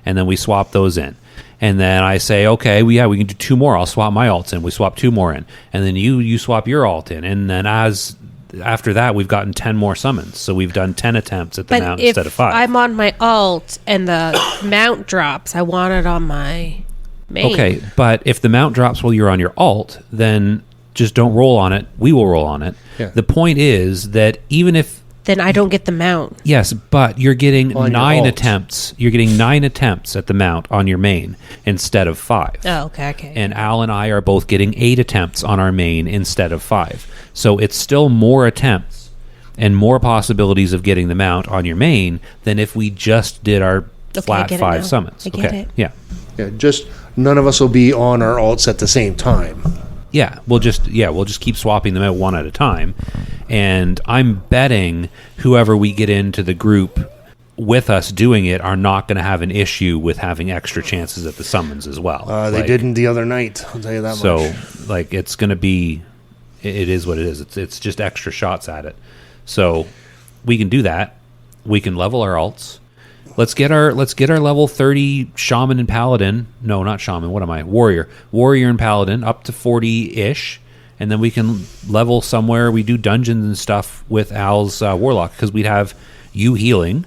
and then we swap those in. And then I say, okay, we can do 2 more. I'll swap my alts in. We swap 2 more in. And then you swap your alt in. And then after that, we've gotten 10 more summons. So we've done 10 attempts at the But mount if instead of 5. I'm on my alt and the mount drops, I want it on my main. Okay, but if the mount drops while you're on your alt, then just don't roll on it. We will roll on it. Yeah. The point is that even if Then I don't get the mount. yes, but you're getting On your 9 alt. attempts. You're getting 9 attempts at the mount on your main instead of 5. Oh, okay. And Al and I are both getting 8 attempts on our main instead of 5. So it's still more attempts and more possibilities of getting the mount on your main than if we just did our I flat get it 5 now. summons. I get it. Yeah. yeah, just none of us will be on our alts at the same time. Yeah, we'll just keep swapping them out one at a time. And I'm betting whoever we get into the group with us doing it are not going to have an issue with having extra chances at the summons as well. They Like, didn't the other night. I'll tell you that So, much. like, it's going to be, it is what it is. It's just extra shots at it. So, we can do that. We can level our alts. Let's get our level 30 shaman and paladin. No, not shaman. What am I? Warrior and paladin up to 40-ish, and then we can level somewhere. We do dungeons and stuff with Al's warlock because we'd have you healing,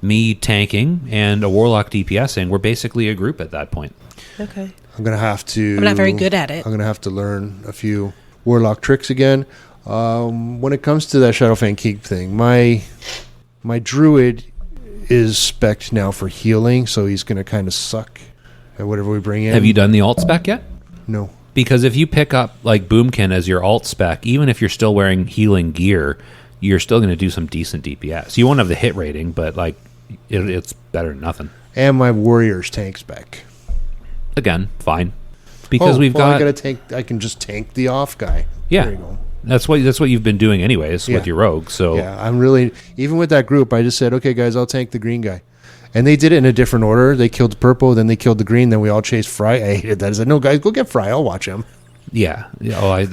me tanking, and a warlock DPSing. We're basically a group at that point. Okay. I'm going to have to... I'm not very good at it. I'm going to have to learn a few warlock tricks again. When it comes to that Shadowfang Keep thing, my druid is spec'd now for healing, so he's going to kind of suck at whatever we bring in. Have you done the alt spec yet? No. Because if you pick up like Boomkin as your alt spec, even if you're still wearing healing gear, you're still going to do some decent DPS. You won't have the hit rating, but like it's better than nothing. And my Warriors tank spec. Again, fine. Because we've got. I can just tank the off guy. Yeah. There you go. That's what you've been doing anyways with your rogue. So yeah, I'm really, even with that group, I just said, okay, guys, I'll tank the green guy. And they did it in a different order. They killed the purple, then they killed the green, then we all chased Fry. I hated that. I said, no, guys, go get Fry. I'll watch him. yeah. Oh, I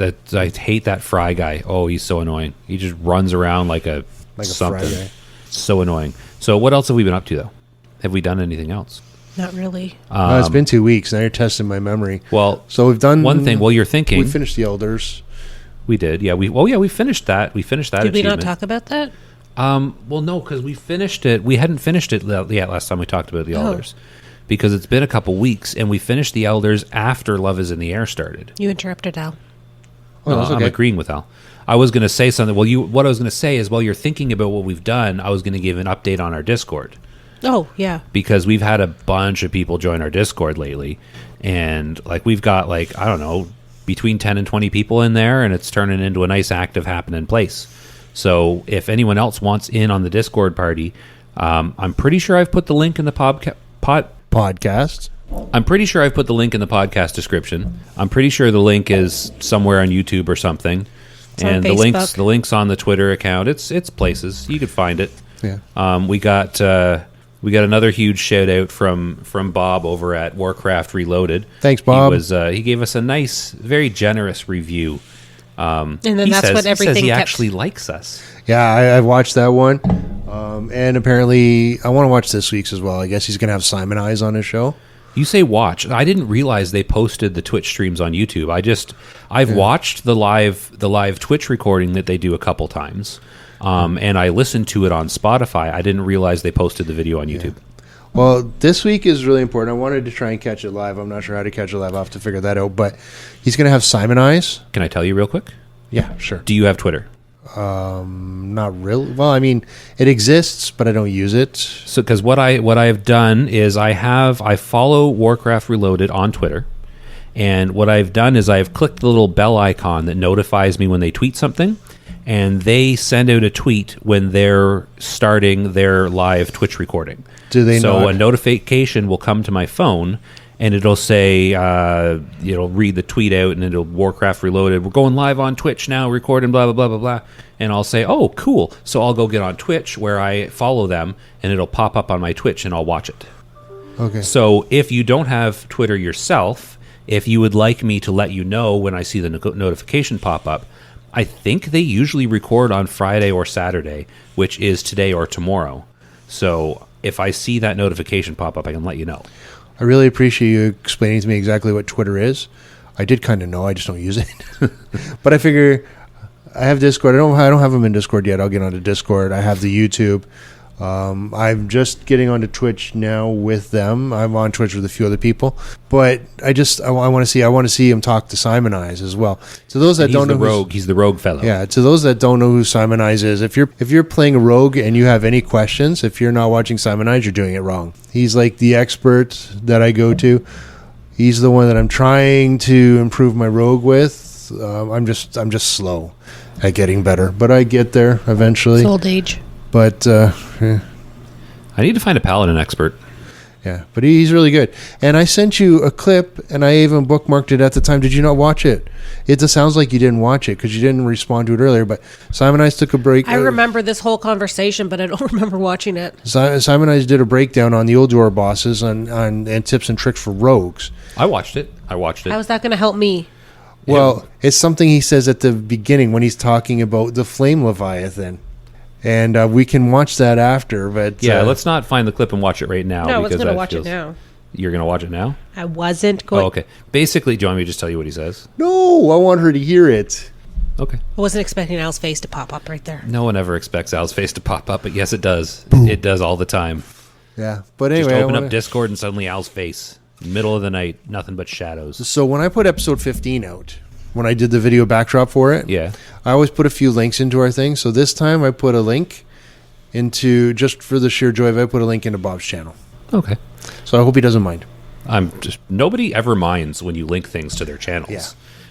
hate that Fry guy. Oh, he's so annoying. He just runs around like a something. Fry guy. So annoying. So what else have we been up to though? Have we done anything else? Not really. No, it's been 2 weeks. Now you're testing my memory. Well, So we've done one thing. Well, you're thinking We finished the Elders. we did. Yeah. We finished that. We finished that. Did we not achievement. talk about that? Well, no, because we finished it. We hadn't finished it yet last time we talked about the Elders, because it's been a couple weeks, and we finished the Elders after Love Is in the Air started. You interrupted Al. Oh, No, that's I'm okay. agreeing with Al. I was going to say something. Well, what I was going to say is, while you're thinking about what we've done, I was going to give an update on our Discord, Oh, yeah. because we've had a bunch of people join our Discord lately, and like we've got like, I don't know, between 10 and 20 people in there, and it's turning into a nice active happening place. So if anyone else wants in on the Discord party, I'm pretty sure I've put the link in the Podcast. I'm pretty sure I've put the link in the podcast description. I'm pretty sure the link is somewhere on YouTube or something. It's on And Facebook. the links on the Twitter account. It's places. You could find it. Yeah. We got another huge shout out from Bob over at Warcraft Reloaded. Thanks, Bob. He gave us a nice, very generous review. And then that's what he says everything he kept. actually likes us. Yeah, I've watched that one. And apparently, I want to watch this week's as well. I guess he's going to have Simon Eyes on his show. You say watch. I didn't realize they posted the Twitch streams on YouTube. I've watched the live Twitch recording that they do a couple times. And I listened to it on Spotify. I didn't realize they posted the video on YouTube. Well, this week is really important. I wanted to try and catch it live. I'm not sure how to catch it live. I'll have to figure that out. But he's going to have Simon Eyes. Can I tell you real quick? Yeah, sure. Do you have Twitter? Not really. Well, I mean, it exists, but I don't use it. So, because what I have done is I follow Warcraft Reloaded on Twitter, and what I've done is I've clicked the little bell icon that notifies me when they tweet something, and they send out a tweet when they're starting their live Twitch recording. Do they So not? a notification will come to my phone, and it'll say, read the tweet out, and it'll Warcraft Reloaded. We're going live on Twitch now, recording, blah, blah, blah, blah, blah. And I'll say, oh, cool. So I'll go get on Twitch where I follow them, and it'll pop up on my Twitch, and I'll watch it. Okay. So if you don't have Twitter yourself, if you would like me to let you know when I see the notification pop up, I think they usually record on Friday or Saturday, which is today or tomorrow. So if I see that notification pop up, I can let you know. I really appreciate you explaining to me exactly what Twitter is. I did kind of know. I just don't use it. But I figure I have Discord. I don't have them in Discord yet. I'll get onto Discord. I have the YouTube. I'm just getting onto Twitch now with them. I'm on Twitch with a few other people, but I want to see him talk to Simon Eyes as well. To those that He's don't the know, rogue. He's the rogue fellow. yeah. To those that don't know who Simon Eyes is, if you're playing a rogue and you have any questions, if you're not watching Simon Eyes, you're doing it wrong. He's like the expert that I go to. He's the one that I'm trying to improve my rogue with. I'm just slow at getting better, but I get there eventually. It's old age. But I need to find a paladin expert. yeah, but he's really good. And I sent you a clip, and I even bookmarked it at the time. Did you not watch it? It just sounds like you didn't watch it because you didn't respond to it earlier. But Simon and I took a break. I remember this whole conversation, but I don't remember watching it. Simon and I did a breakdown on the old door bosses and tips and tricks for rogues. I watched it. How is that going to help me? Well, it's something he says at the beginning when he's talking about the Flame Leviathan. And we can watch that after. But Yeah, let's not find the clip and watch it right now. No, I was because going to that watch it feels- now. You're going to watch it now? I wasn't going. Oh, okay. Basically, do you want me to just tell you what he says? No, I want her to hear it. Okay. I wasn't expecting Al's face to pop up right there. No one ever expects Al's face to pop up, but yes, it does. It does all the time. Yeah, but anyway, Just open up Discord and suddenly Al's face. Middle of the night, nothing but shadows. So when I put episode 15 out, when I did the video backdrop for it, Yeah. I always put a few links into our thing. So this time I put a link into, just for the sheer joy of it, I put a link into Bob's channel. Okay. So I hope he doesn't mind. Nobody ever minds when you link things to their channels. Yeah.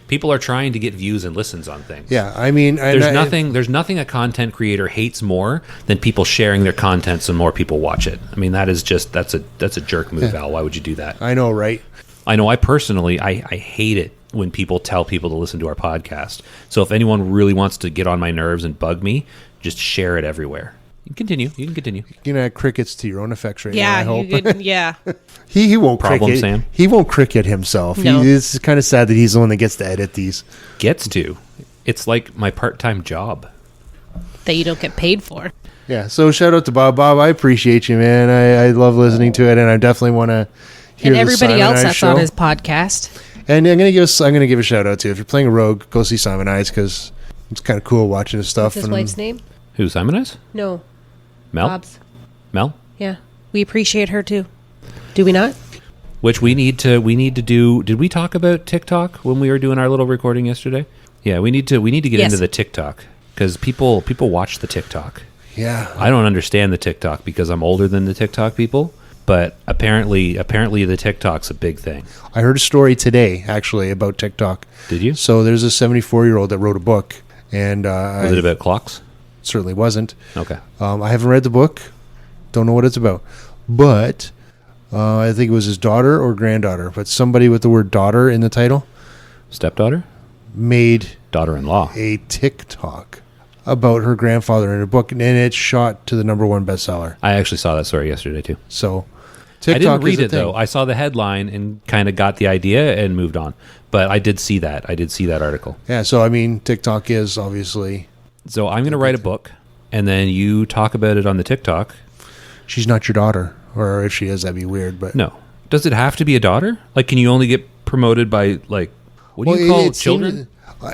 People are trying to get views and listens on things. Yeah, I mean, There's nothing a content creator hates more than people sharing their content so more people watch it. I mean, that's a jerk move, Al. Why would you do that? I know, right? I know I personally, I hate it when people tell people to listen to our podcast. So if anyone really wants to get on my nerves and bug me, just share it everywhere. You can continue. You can add crickets to your own effects right now, Yeah, I hope. yeah. He won't Problem, cricket. Sam? He won't cricket himself. No. It's kind of sad that he's the one that gets to edit these. Gets to. It's like my part-time job. That you don't get paid for. Yeah, so shout out to Bob. Bob, I appreciate you, man. I love listening to it, and I definitely want to hear And the everybody Simon else Eyes that's show. on his podcast. And I'm gonna give a shout out to, if you're playing a rogue, go see Simon Eyes, because it's kind of cool watching his stuff. What's his wife's name? Who, Simon is? No, Mel? Bob's. Mel? Yeah, we appreciate her too. Do we not? Which we need to do. Did we talk about TikTok when we were doing our little recording yesterday? Yeah, we need to get Yes. into the TikTok, because people watch the TikTok. Yeah, I don't understand the TikTok because I'm older than the TikTok people, but apparently the TikTok's a big thing. I heard a story today actually about TikTok. Did you? So there's a 74-year-old that wrote a book, and Was it about clocks? certainly wasn't. Okay. I haven't read the book. Don't know what it's about. But I think it was his daughter or granddaughter, but somebody with the word daughter in the title Stepdaughter? made Daughter-in-law. a TikTok about her grandfather in a book, and it shot to the #1 bestseller. I actually saw that story yesterday too. So I TikTok didn't read is a it thing. though. I saw the headline and kind of got the idea and moved on. But I did see that. I did see that article. Yeah, so I mean, TikTok is obviously... So I'm going to write a book, and then you talk about it on the TikTok. She's not your daughter, or if she is, that'd be weird. But No. Does it have to be a daughter? Like, can you only get promoted by, like, what do you call children?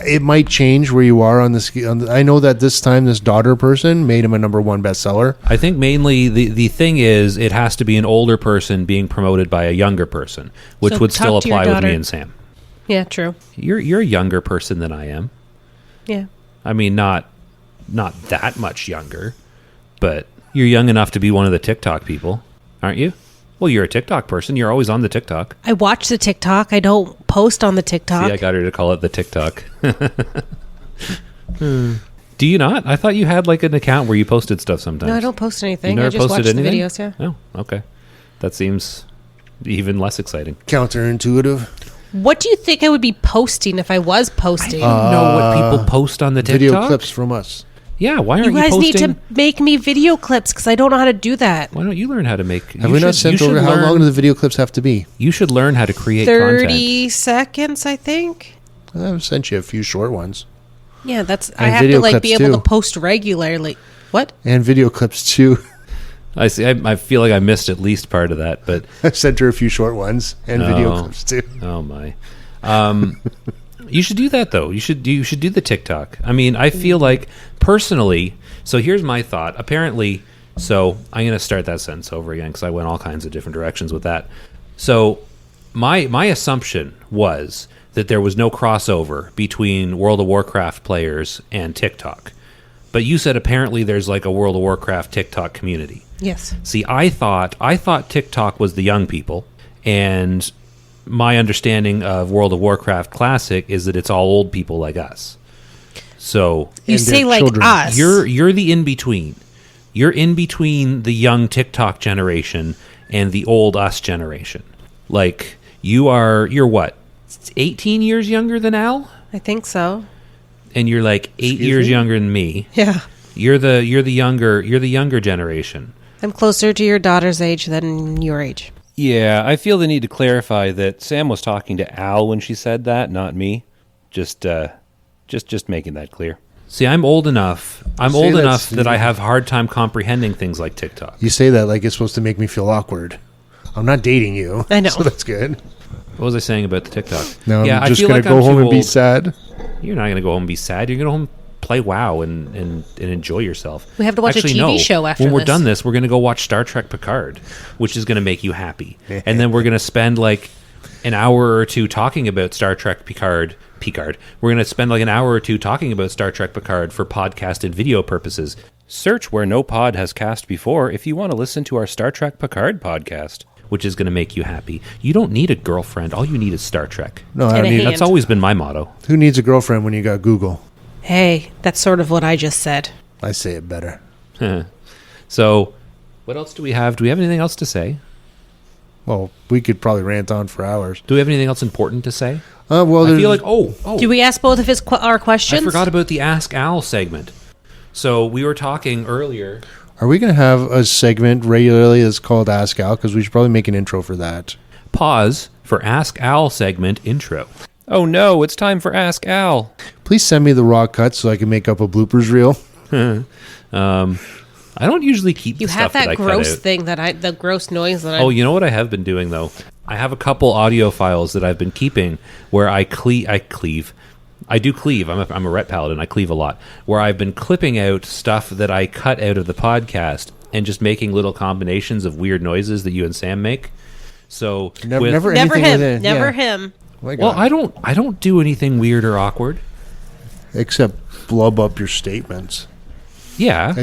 It might change where you are on this. I know that this time, this daughter person made him a #1 bestseller. I think mainly the thing is it has to be an older person being promoted by a younger person, which So would still talk to your apply with me daughter. and Sam. Yeah, true. You're a younger person than I am. Yeah. I mean, not that much younger, but you're young enough to be one of the TikTok people, aren't you? Well, you're a TikTok person. You're always on the TikTok. I watch the TikTok. I don't post on the TikTok. See, I got her to call it the TikTok. Do you not? I thought you had like an account where you posted stuff sometimes. No, I don't post You anything. never I just watch posted the anything? videos, yeah. Oh, okay. That seems even less exciting. Counterintuitive. What do you think I would be posting if I was posting? I don't know what people post on the TikTok. Video clips from us. Yeah, why aren't you you guys posting? need to make me video clips because I don't know how to do that. Why don't you learn how to make? Have we not sent over? How long do the video clips have to be? You should learn how to create 30 seconds, I think. I've sent you a few short ones. Yeah, that's. I And have to video like be clips, able too. to post regularly. What? And video clips too. I see. I feel like I missed at least part of that, but I sent her a few short ones and video Oh. clips too. oh my. You should do that though. You should do the TikTok. I mean, I feel like personally. So here's my thought. Apparently, so I'm going to start that sentence over again because I went all kinds of different directions with that. So my assumption was that there was no crossover between World of Warcraft players and TikTok. But you said apparently there's like a World of Warcraft TikTok community. Yes. See, I thought TikTok was the young people, and my understanding of World of Warcraft Classic is that it's all old people like us. So You And say their like children. us. you're the in between. You're in between the young TikTok generation and the old us generation. Like you're what? 18 years younger than Al, I think so. and you're like 8 years me? younger than me. Yeah. You're the younger generation. I'm closer to your daughter's age than your age. Yeah, I feel the need to clarify that Sam was talking to Al when she said that, not me. Just making that clear. See, I'm old enough. I'm See, old that's- enough that I have hard time comprehending things like TikTok. You say that like it's supposed to make me feel awkward. I'm not dating you. I know. So that's good. What was I saying about the TikTok? No, yeah, I'm just I feel gonna like go I'm home too and be old. sad. You're not going to go home and be sad. You're going to go home, play WoW, and enjoy yourself. We have to watch a Actually, TV no. show after When we're this. done this, we're going to go watch Star Trek Picard, which is going to make you happy. And then we're going to spend like an hour or two talking about Star Trek Picard. We're going to spend like an hour or two talking about Star Trek Picard for podcast and video purposes. Search where no pod has cast before if you want to listen to our Star Trek Picard podcast. which is going to make you happy. You don't need a girlfriend. All you need is Star Trek. No, I And a mean, hand. That's always been my motto. who needs a girlfriend when you got Google? Hey, that's sort of what I just said. I say it better. So, what else do we have? Do we have anything else to say? Well, we could probably rant on for hours. Do we have anything else important to say? Well, I there's, feel like, Do we ask both of our questions? I forgot about the Ask Al segment. So we were talking earlier. are we going to have a segment regularly that's called Ask Al? Because we should probably make an intro for that. Pause for Ask Al segment intro. Oh no, it's time for Ask Al. Please send me the raw cuts so I can make up a bloopers reel. I don't usually keep You the have stuff that I that cut gross out. thing the gross noise that I. Oh, you know what I have been doing though? I have a couple audio files that I've been keeping where I cleave. I do cleave. I'm a Ret Paladin. I cleave a lot. Where I've been clipping out stuff that I cut out of the podcast and just making little combinations of weird noises that you and Sam make. So Never Never anything him. with it. Never Yeah. him. My well, God. I don't do anything weird or awkward. Except blub up your statements. Yeah, I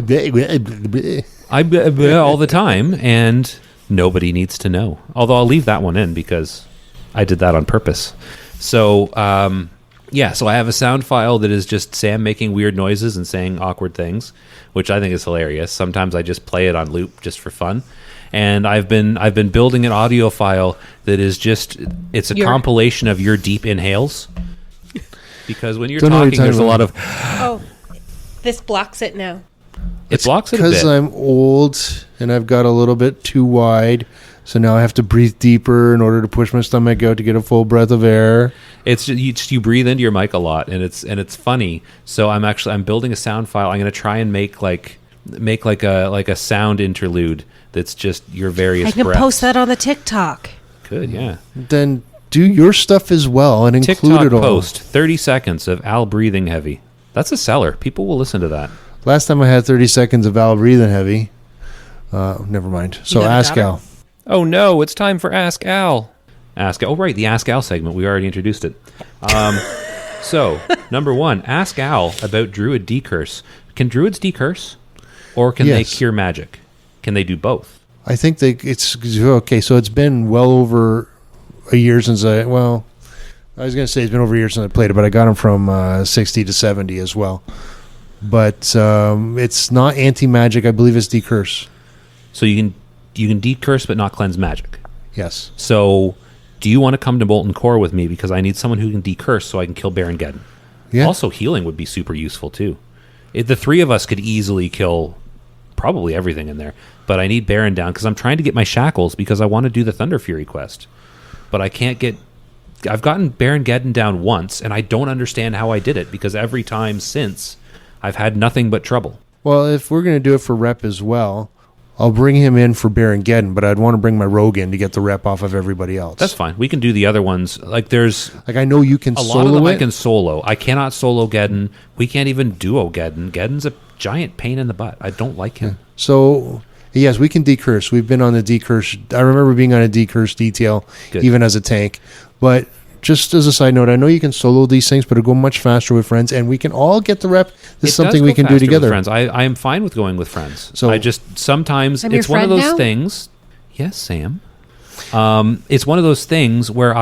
all the time, and nobody needs to know. Although I'll leave that one in because I did that on purpose. So, so I have a sound file that is just Sam making weird noises and saying awkward things, which I think is hilarious. Sometimes I just play it on loop just for fun. And I've been building an audio file that is just it's a compilation of your deep inhales. Because when you're Don't know what talking, you're there's a talking lot of Oh, this blocks it now. it blocks it a Because bit. I'm old and I've got a little bit too wide. So now I have to breathe deeper in order to push my stomach out to get a full breath of air. It's just, you breathe into your mic a lot, and it's funny. So I'm building a sound file. I'm going to try and make like a sound interlude that's just your various. I can breaths. post that on the TikTok. Good, yeah. Then do your stuff as well and include TikTok it all. post 30 seconds of Al breathing heavy. That's a seller. People will listen to that. Last time I had 30 seconds of Al breathing heavy. Never mind. So got a ask daughter? Al. Oh no, it's time for Ask Al. Oh, right, the Ask Al segment. We already introduced it. So, number one, ask Al about Druid decurse. Can Druids decurse? Or can they Yes. cure magic? Can they do both? I think it's okay. So it's been well over a year since I was going to say it's been over a year since I played it, but I got them from 60 to 70 as well. But it's not anti-magic. I believe it's decurse. So you can decurse but not cleanse magic. Yes. So, do you want to come to Molten Core with me? Because I need someone who can decurse so I can kill Baron Geddon. Yeah. Also, healing would be super useful too. The three of us could easily kill probably everything in there. But I need Baron down because I'm trying to get my shackles because I want to do the Thunder Fury quest. But I can't get... I've gotten Baron Geddon down once, and I don't understand how I did it because every time since, I've had nothing but trouble. Well, if we're going to do it for rep as well, I'll bring him in for Baron Geddon, but I'd want to bring my rogue in to get the rep off of everybody else. That's fine. We can do the other ones. Like, there's... Like, I know you can A lot solo of them it. I can solo. I cannot solo Geddon. We can't even duo Geddon. Geddon's a giant pain in the butt. I don't like him. So, yes, we can decurse. We've been on the decurse. I remember being on a decurse detail, Good. even as a tank. But just as a side note, I know you can solo these things, but it'll go much faster with friends, and we can all get the rep. This is It does something go we can do faster with together. Friends. I am fine with going with friends. So- I just sometimes I'm your it's one of friend those now? things. Yes, Sam. It's one of those things where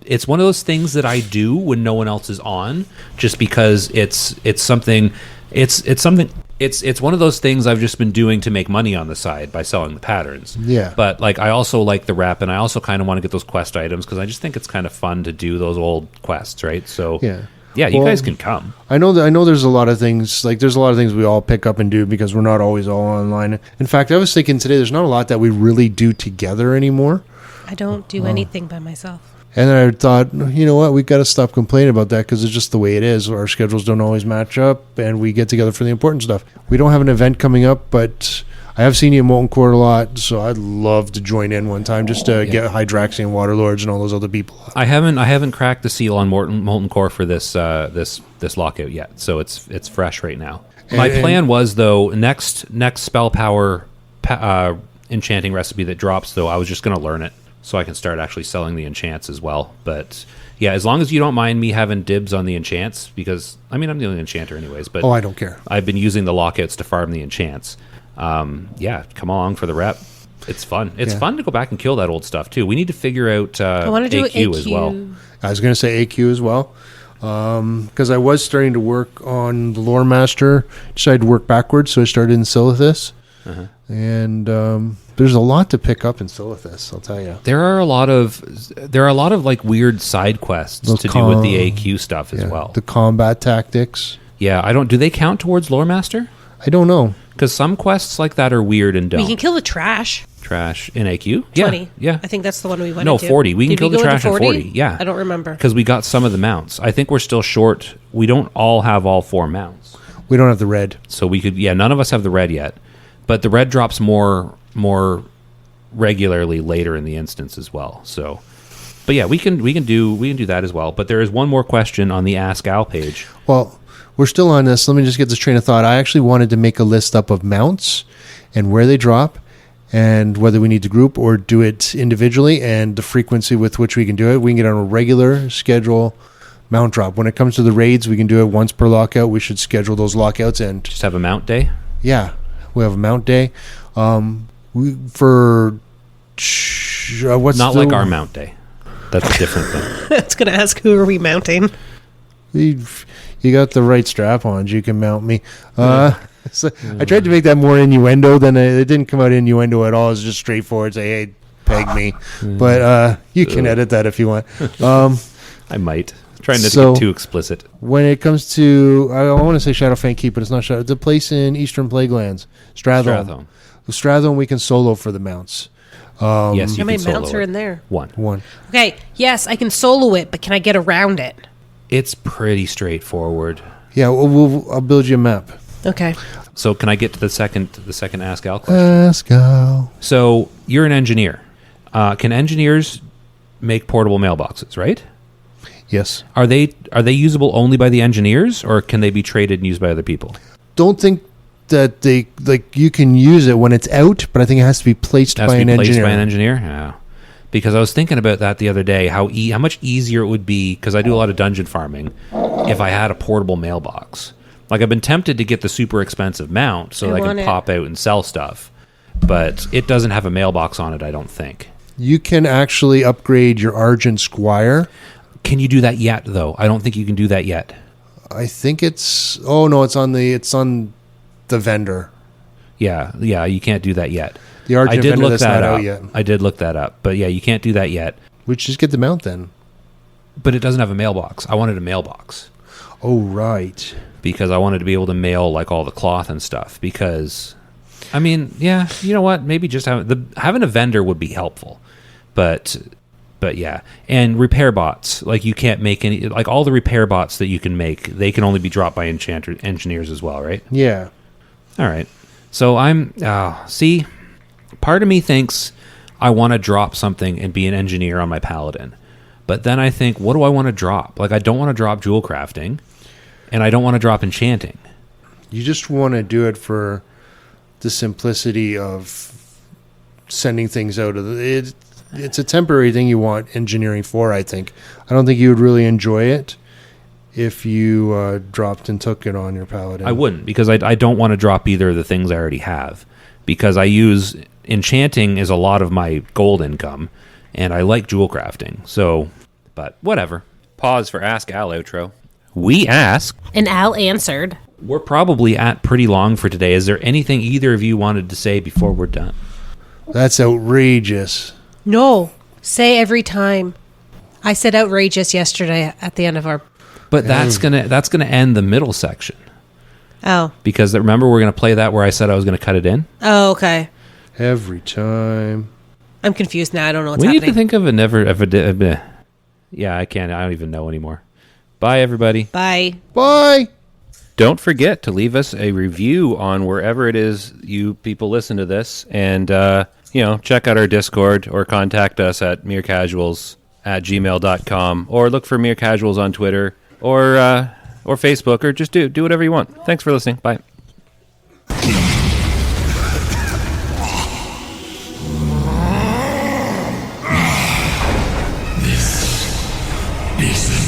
it's one of those things that I do when no one else is on, just because it's something. It's one of those things I've just been doing to make money on the side by selling the patterns. Yeah. But like I also like the rep, and I also kind of want to get those quest items because I just think it's kind of fun to do those old quests, right? So Yeah. you Well, guys can come. I know there's a lot of things, like there's a lot of things we all pick up and do because we're not always all online. In fact, I was thinking today there's not a lot that we really do together anymore. I don't do anything by myself. And then I thought, you know what, we got to stop complaining about that because it's just the way it is. Our schedules don't always match up, and we get together for the important stuff. We don't have an event coming up, but I have seen you in Molten Core a lot, so I'd love to join in one time just to get Hydraxian Waterlords and all those other people. I haven't cracked the seal on Molten Core for this lockout yet, so it's fresh right now. My And- plan was though next spell power enchanting recipe that drops though I was just going to learn it so I can start actually selling the enchants as well. But yeah, as long as you don't mind me having dibs on the enchants, because I mean I'm the only enchanter anyways. But Oh, I don't care. I've been using the lockouts to farm the enchants. Yeah, come along for the rep. It's fun. It's Yeah. fun to go back and kill that old stuff too. We need to figure out I want to do AQ as well. I was going to say AQ as well, because I was starting to work on the Lore Master. Decided to work backwards, so I started in Silithus, and there's a lot to pick up in Silithus. I'll tell you. There are a lot of like weird side quests Those to do with the AQ stuff as Yeah, well. the combat tactics. Yeah, I don't. Do they count towards Lore Master? I don't know. Because some quests like that are weird and don't. We can kill the trash. Trash in AQ? 20. Yeah. I think that's the one we went No, into. 40. We can Did kill the go into trash at 40. Yeah. I don't remember. Because we got some of the mounts. I think we're still short. We don't all have all 4 mounts. We don't have the red. So we could, none of us have the red yet. But the red drops more regularly later in the instance as well. So, but yeah, we can do that as well. But there is one more question on the Ask Al page. Well, we're still on this. Let me just get this train of thought. I actually wanted to make a list up of mounts and where they drop and whether we need to group or do it individually and the frequency with which we can do it. We can get on a regular schedule mount drop. When it comes to the raids, we can do it once per lockout. We should schedule those lockouts and Just have a mount day. yeah, we have a mount day. What's Not the- like our mount day. That's a different thing. It's going to ask who are we mounting. You got the right strap on. You can mount me. So I tried to make that more innuendo than it didn't come out innuendo at all. It was just straightforward. Say, hey, peg me. But you can edit that if you want. I might. Trying not to So- get too explicit. When it comes to, I want to say Shadowfang Keep, but it's not Shadow. It's a place in Eastern Plaguelands, Strathome. Strathome. With Strathome, we can solo for the mounts. Yes, you How many can solo mounts are it. in there? One. One. Okay, yes, I can solo it, but can I get around it? It's pretty straightforward. Yeah, I'll build you a map. Okay. So can I get to the second Ask Al question? Let's go. So you're an engineer. Can engineers make portable mailboxes, right? Yes. Are they usable only by the engineers, or can they be traded and used by other people? Don't think that they you can use it when it's out, but I think it has to be placed It has by to an be placed engineer. by an engineer? Yeah. Because I was thinking about that the other day, how much easier it would be, because I do a lot of dungeon farming, if I had a portable mailbox. Like, I've been tempted to get the super expensive mount so I that I want can it. pop out and sell stuff. But it doesn't have a mailbox on it, I don't think. You can actually upgrade your Argent Squire. Can you do that yet, though? I don't think you can do that yet. I think it's. Oh no, it's on the vendor. Yeah, you can't do that yet. The Argent I did vendor look that's that not up. out yet. I did look that up. But yeah, you can't do that yet. We should just get the mount then. But it doesn't have a mailbox. I wanted a mailbox Oh right. because I wanted to be able to mail like all the cloth and stuff. Because, I mean, yeah, you know what? Maybe just having a vendor would be helpful. But yeah, and repair bots, like you can't make any, like all the repair bots that you can make, they can only be dropped by engineers as well, right? Yeah. All right. So see, part of me thinks I want to drop something and be an engineer on my paladin. But then I think, what do I want to drop? Like, I don't want to drop jewel crafting, and I don't want to drop enchanting. You just want to do it for the simplicity of sending things out of it. It's a temporary thing you want engineering for, I think. I don't think you would really enjoy it if you dropped and took it on your paladin. I wouldn't, because I don't want to drop either of the things I already have. Because I use enchanting is a lot of my gold income, and I like jewel crafting. So, but whatever. Pause for Ask Al outro. We ask. And Al answered. We're probably at pretty long for today. Is there anything either of you wanted to say before we're done? That's outrageous. No, say every time. I said outrageous yesterday at the end of our. But that's gonna end the middle section, Oh. because remember we're gonna play that where I said I was gonna cut it in. Oh, okay. Every time. I'm confused now. I don't know what's We need happening. to think of yeah, I can't. I don't even know anymore. Bye, everybody. Bye. Bye. Don't forget to leave us a review on wherever it is you people listen to this. And, check out our Discord or contact us at merecasuals@gmail.com or look for Mere Casuals on Twitter or Facebook, or just do whatever you want. Thanks for listening. Bye. This